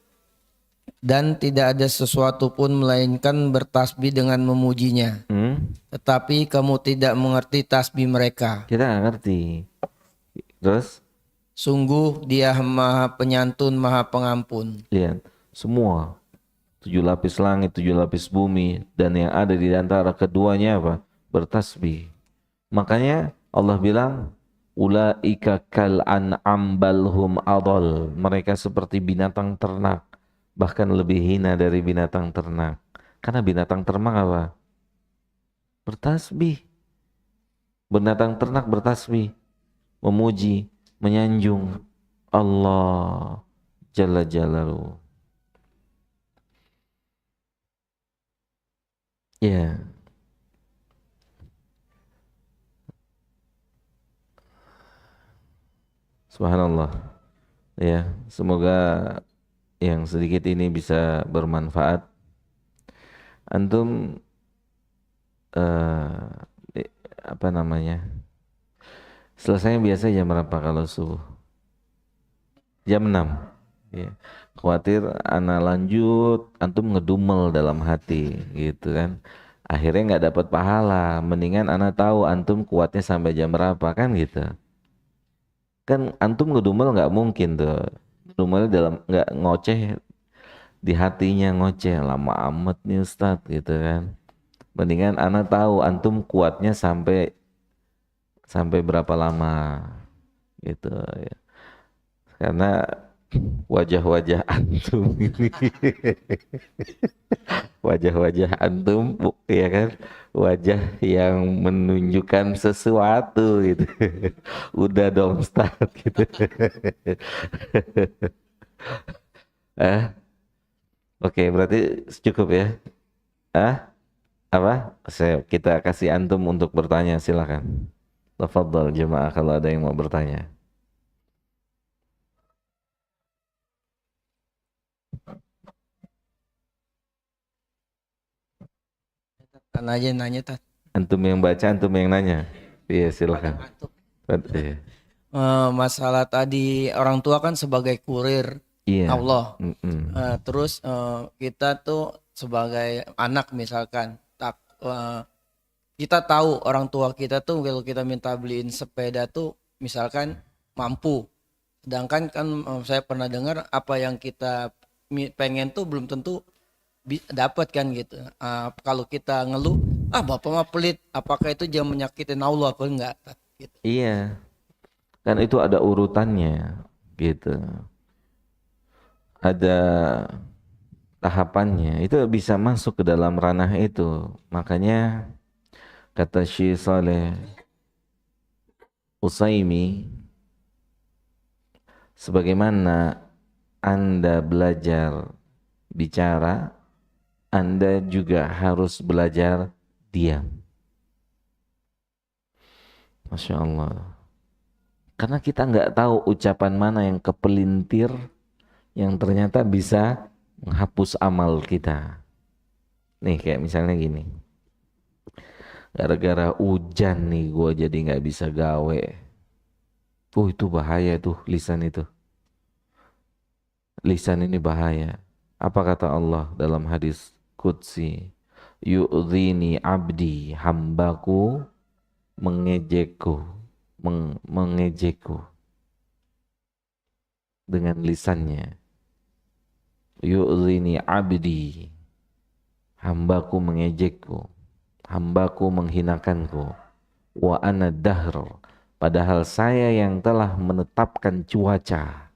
Dan tidak ada sesuatu pun melainkan bertasbih dengan memujinya. Tetapi kamu tidak mengerti tasbih mereka. Kita nggak ngerti. Terus? Sungguh dia maha penyantun, maha pengampun. Lihat, semua 7 lapis langit, 7 lapis bumi, dan yang ada di antara keduanya apa? Bertasbih. Makanya Allah bilang, ulaika kal an'am balhum adall. Mereka seperti binatang ternak, bahkan lebih hina dari binatang ternak. Karena binatang ternak apa? Bertasbih. Binatang ternak bertasbih, memuji, menyanjung Allah Jalla Jalaluhu. Ya. Subhanallah. Ya, semoga yang sedikit ini bisa bermanfaat. Antum apa namanya? Selesainya biasa jam berapa kalau subuh? Jam 6. Ya. Khawatir anak lanjut, antum ngedumel dalam hati gitu kan. Akhirnya nggak dapat pahala. Mendingan anak tahu antum kuatnya sampai jam berapa kan gitu. Kan antum ngedumel nggak mungkin tuh. Ngedumel dalam nggak ngoceh di hatinya, ngoceh lama amat nih Ustadz gitu kan. Mendingan anak tahu antum kuatnya sampai berapa lama gitu ya. Karena wajah-wajah antum ini wajah-wajah antum ya kan, wajah yang menunjukkan sesuatu gitu. Udah dong start gitu. Oke, berarti cukup ya. Ah, apa? Kita kasih antum untuk bertanya, silakan. Tafadhal jemaah kalau ada yang mau bertanya. Kan aja nanya Tat. Antum yang baca, antum yang nanya. Iya, Pada silakan. ngantuk. Iya. Masalah tadi orang tua kan sebagai kurir Iya. Allah. Mm-mm. Terus kita tuh sebagai anak misalkan kita tahu orang tua kita tuh kalau kita minta beliin sepeda tuh misalkan mampu. Sedangkan kan saya pernah dengar apa yang kita pengen tuh belum tentu dapat kan gitu. Kalau kita ngeluh, bapak mah pelit, apakah itu jangan menyakitin Allah apa enggak? Gitu. Iya. Kan itu ada urutannya, gitu. Ada tahapannya. Itu bisa masuk ke dalam ranah itu. Makanya kata Syekh Saleh Utsaimin, sebagaimana Anda belajar bicara, Anda juga harus belajar diam. Masya Allah. Karena kita nggak tahu ucapan mana yang kepelintir, yang ternyata bisa menghapus amal kita. Nih kayak misalnya gini. Gara-gara hujan nih gue jadi nggak bisa gawe. Itu bahaya tuh lisan itu. Lisan ini bahaya. Apa kata Allah dalam hadis Qudsi? Yu'dhini abdi, hambaku mengejekku, mengejekku dengan lisannya. Yu'dhini abdi, hambaku mengejekku, hambaku menghinakanku. Wa ana dahr, padahal saya yang telah menetapkan cuaca.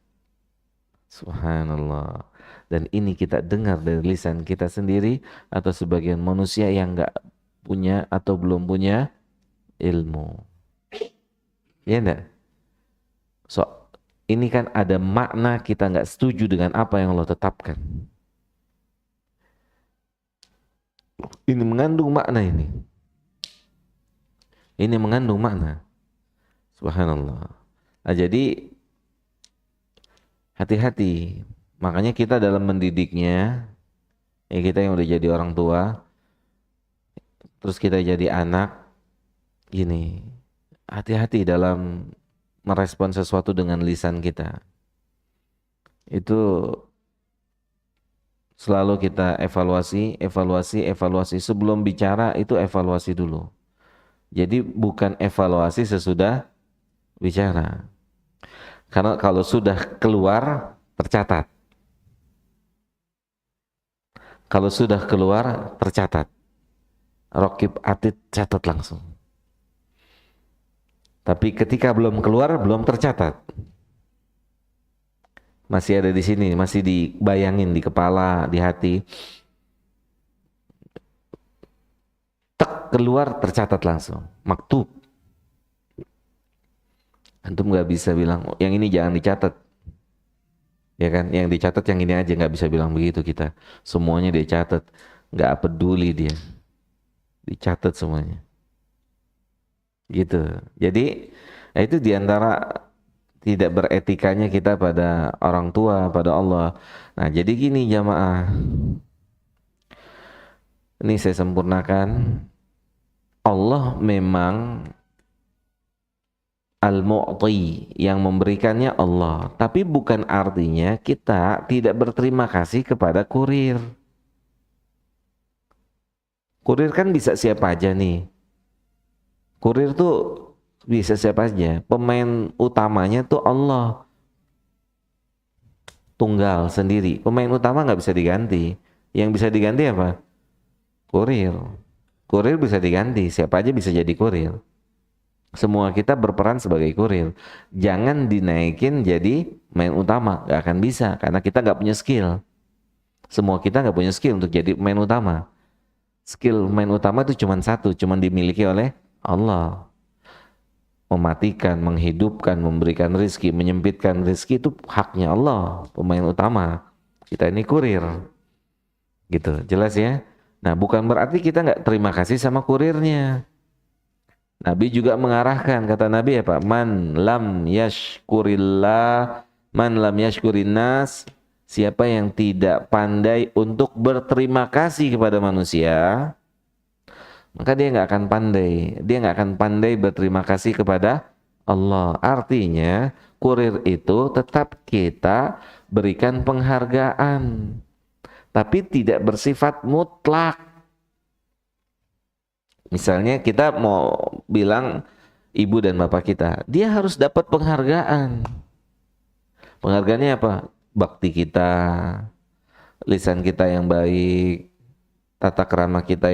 Subhanallah. Dan ini kita dengar dari lisan kita sendiri atau sebagian manusia yang enggak punya atau belum punya ilmu. Ya enggak? So, ini kan ada makna kita enggak setuju dengan apa yang Allah tetapkan. Ini mengandung makna ini. Ini mengandung makna. Subhanallah. Nah, jadi hati-hati. Makanya kita dalam mendidiknya, ya kita yang udah jadi orang tua, terus kita jadi anak, gini, hati-hati dalam merespon sesuatu dengan lisan kita. Itu selalu kita evaluasi. Sebelum bicara itu evaluasi dulu. Jadi bukan evaluasi sesudah bicara. Karena kalau sudah keluar, tercatat. Kalau sudah keluar, tercatat. Rokib atid, catat langsung. Tapi ketika belum keluar, belum tercatat. Masih ada di sini, masih dibayangin di kepala, di hati. Tek, keluar, tercatat langsung. Maktub. Antum nggak bisa bilang, oh, yang ini jangan dicatat. Ya kan, yang dicatat yang ini aja, nggak bisa bilang begitu kita. Semuanya dia catat, nggak peduli dia, dicatat semuanya. Gitu. Jadi itu diantara tidak beretikanya kita pada orang tua, pada Allah. Nah, jadi gini jamaah, ini saya sempurnakan. Allah memang Al-Mu'ti, yang memberikannya Allah. Tapi bukan artinya kita tidak berterima kasih kepada kurir. Kurir kan bisa siapa aja nih. Kurir tuh bisa siapa aja. Pemain utamanya tuh Allah. Tunggal sendiri. Pemain utama nggak bisa diganti. Yang bisa diganti apa? Kurir. Kurir bisa diganti. Siapa aja bisa jadi kurir. Semua kita berperan sebagai kurir. Jangan dinaikin jadi main utama, gak akan bisa karena kita gak punya skill. Semua kita gak punya skill untuk jadi main utama. Skill main utama itu cuma satu, cuma dimiliki oleh Allah. Mematikan, menghidupkan, memberikan rizki, menyempitkan rizki itu haknya Allah, pemain utama. Kita ini kurir. Gitu, jelas ya. Nah, bukan berarti kita nggak terima kasih sama kurirnya. Nabi juga mengarahkan, kata Nabi apa? Man lam yashkurin nas, siapa yang tidak pandai untuk berterima kasih kepada manusia, maka dia nggak akan pandai. Dia nggak akan pandai berterima kasih kepada Allah. Artinya, kurir itu tetap kita berikan penghargaan, tapi tidak bersifat mutlak. Misalnya kita mau bilang ibu dan bapak kita, dia harus dapat penghargaan. Penghargaannya apa? Bakti kita, lisan kita yang baik, tata krama kita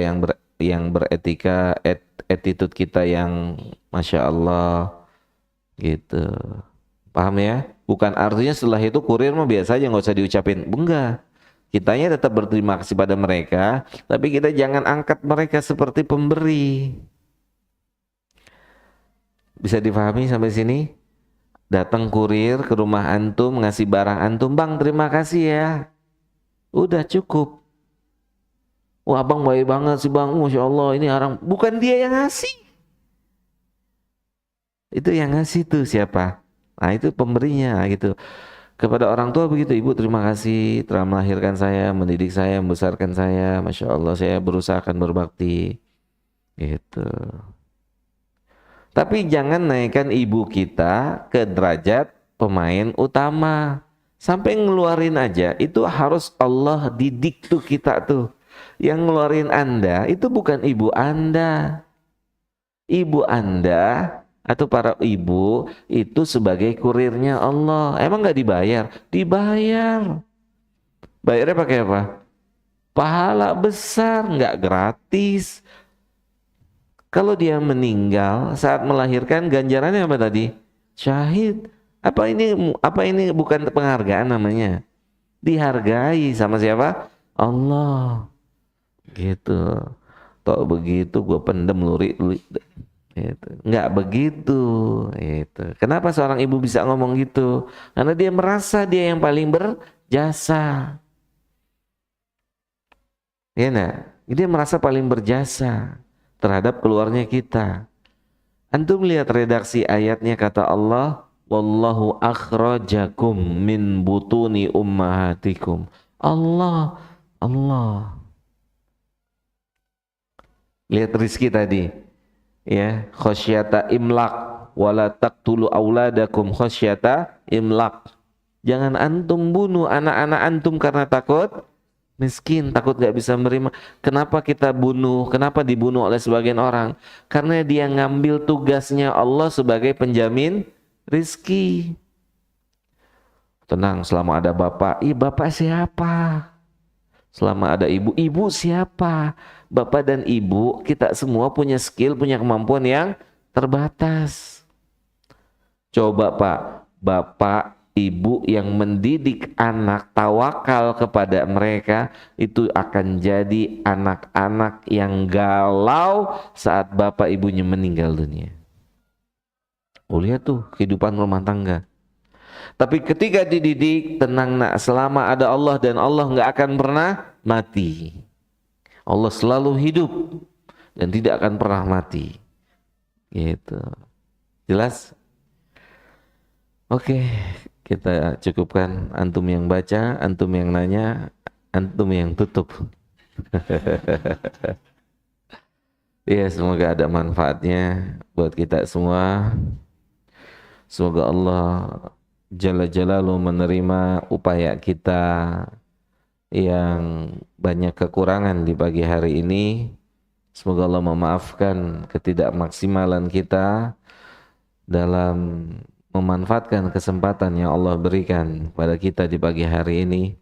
yang beretika, attitude kita yang masya Allah, gitu. Paham ya? Bukan artinya setelah itu kurir mah biasa aja nggak usah diucapin. Enggak. Kitanya tetap berterima kasih pada mereka, tapi kita jangan angkat mereka seperti pemberi. Bisa difahami sampai sini? Datang kurir ke rumah antum, ngasih barang antum, bang terima kasih ya. Udah cukup. Wah abang baik banget sih bang, Masya Allah ini orang. Bukan dia yang ngasih. Itu yang ngasih tuh siapa? Nah itu pemberinya gitu. Kepada orang tua begitu, ibu terima kasih telah melahirkan saya, mendidik saya, membesarkan saya. Masya Allah saya berusaha akan berbakti. Gitu. Tapi jangan naikkan ibu kita ke derajat pemain utama. Sampai ngeluarin aja, itu harus Allah didik tuh kita tuh. Yang ngeluarin Anda, itu bukan ibu Anda. Ibu Anda atau para ibu itu sebagai kurirnya Allah. Emang nggak dibayar? Dibayar. Bayarnya pakai apa? Pahala besar, nggak gratis. Kalau dia meninggal saat melahirkan, ganjarannya apa tadi? Syahid. Apa ini bukan penghargaan namanya? Dihargai sama siapa? Allah. Gitu. Tok begitu gue pendem luri. Gitu. Nggak begitu itu. Kenapa seorang ibu bisa ngomong gitu? Karena dia merasa dia yang paling berjasa. Ya nah, dia merasa paling berjasa terhadap keluarnya kita. Antum lihat redaksi ayatnya, kata Allah, wallahu akhrajakum min butuni ummahatikum. Allah. Lihat rizki tadi. Ya, khasyata imlak wala taqtulu auladakum khasyata imlak. Jangan antum bunuh anak-anak antum karena takut miskin, takut gak bisa menerima. Kenapa kita bunuh? Kenapa dibunuh oleh sebagian orang? Karena dia ngambil tugasnya Allah sebagai penjamin rizki. Tenang, selama ada bapak, bapak siapa? Selama ada ibu, ibu siapa? Bapak dan ibu, kita semua punya skill, punya kemampuan yang terbatas. Coba Pak, bapak, ibu yang mendidik anak, tawakal kepada mereka, itu akan jadi anak-anak yang galau saat bapak ibunya meninggal dunia. Oh lihat tuh kehidupan rumah tangga. Tapi ketika dididik, tenang nak, selama ada Allah dan Allah nggak akan pernah mati. Allah selalu hidup dan tidak akan pernah mati. Gitu. Jelas? Oke, kita cukupkan. Antum yang baca, antum yang nanya, antum yang tutup. Ya, semoga ada manfaatnya buat kita semua. Semoga Allah Jalla Jalaluhu menerima upaya kita yang banyak kekurangan di pagi hari ini. Semoga Allah memaafkan ketidakmaksimalan kita dalam memanfaatkan kesempatan yang Allah berikan pada kita di pagi hari ini.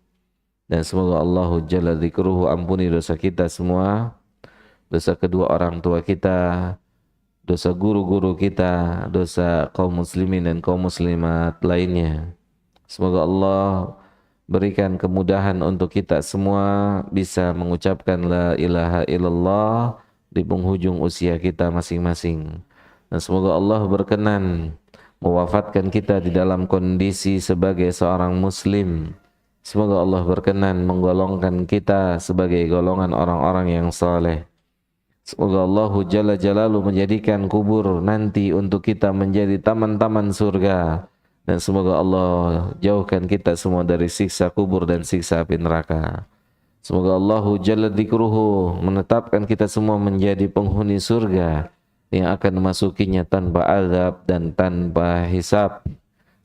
Dan semoga Allah Jalla Dzikruhu ampuni dosa kita semua, dosa kedua orang tua kita, dosa guru-guru kita, dosa kaum muslimin dan kaum muslimat lainnya. Semoga Allah berikan kemudahan untuk kita semua bisa mengucapkan la ilaha illallah di penghujung usia kita masing-masing. Dan semoga Allah berkenan mewafatkan kita di dalam kondisi sebagai seorang muslim, Semoga Allah berkenan menggolongkan kita sebagai golongan orang-orang yang saleh. Semoga Allah Jalla Jalaluhu menjadikan kubur nanti untuk kita menjadi taman-taman surga. Dan semoga Allah jauhkan kita semua dari siksa kubur dan siksa api neraka. Semoga Allah Jalla Dzikruhu menetapkan kita semua menjadi penghuni surga yang akan memasukinya tanpa azab dan tanpa hisab.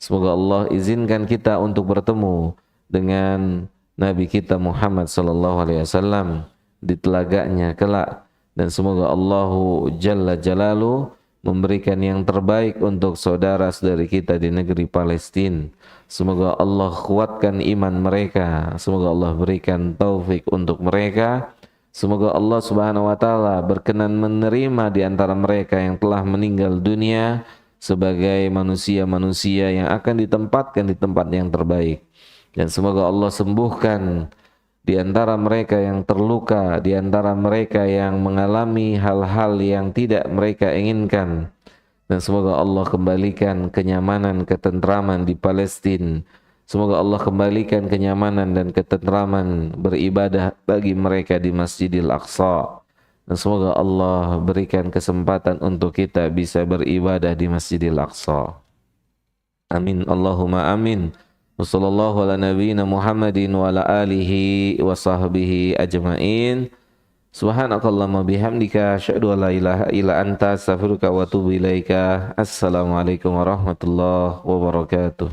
Semoga Allah izinkan kita untuk bertemu dengan Nabi kita Muhammad sallallahu alaihi wasallam di telaganya kelak, dan semoga Allah Jalla Jalaluhu memberikan yang terbaik untuk saudara-saudari kita di negeri Palestina. Semoga Allah kuatkan iman mereka, semoga Allah berikan taufik untuk mereka. Semoga Allah Subhanahu wa taala berkenan menerima di antara mereka yang telah meninggal dunia sebagai manusia-manusia yang akan ditempatkan di tempat yang terbaik. Dan semoga Allah sembuhkan di antara mereka yang terluka, di antara mereka yang mengalami hal-hal yang tidak mereka inginkan. Dan semoga Allah kembalikan kenyamanan, ketentraman di Palestina. Semoga Allah kembalikan kenyamanan dan ketentraman beribadah bagi mereka di Masjidil Aqsa. Dan semoga Allah berikan kesempatan untuk kita bisa beribadah di Masjidil Aqsa. Amin. Allahumma amin. Wassallallahu ala nabiyyina Muhammadin wa ala alihi wa sahbihi ajma'in. Subhanakallahumma bihamdika asyhadu an la ilaha illa anta astaghfiruka wa atubu ilaika. Assalamualaikum warahmatullahi wabarakatuh.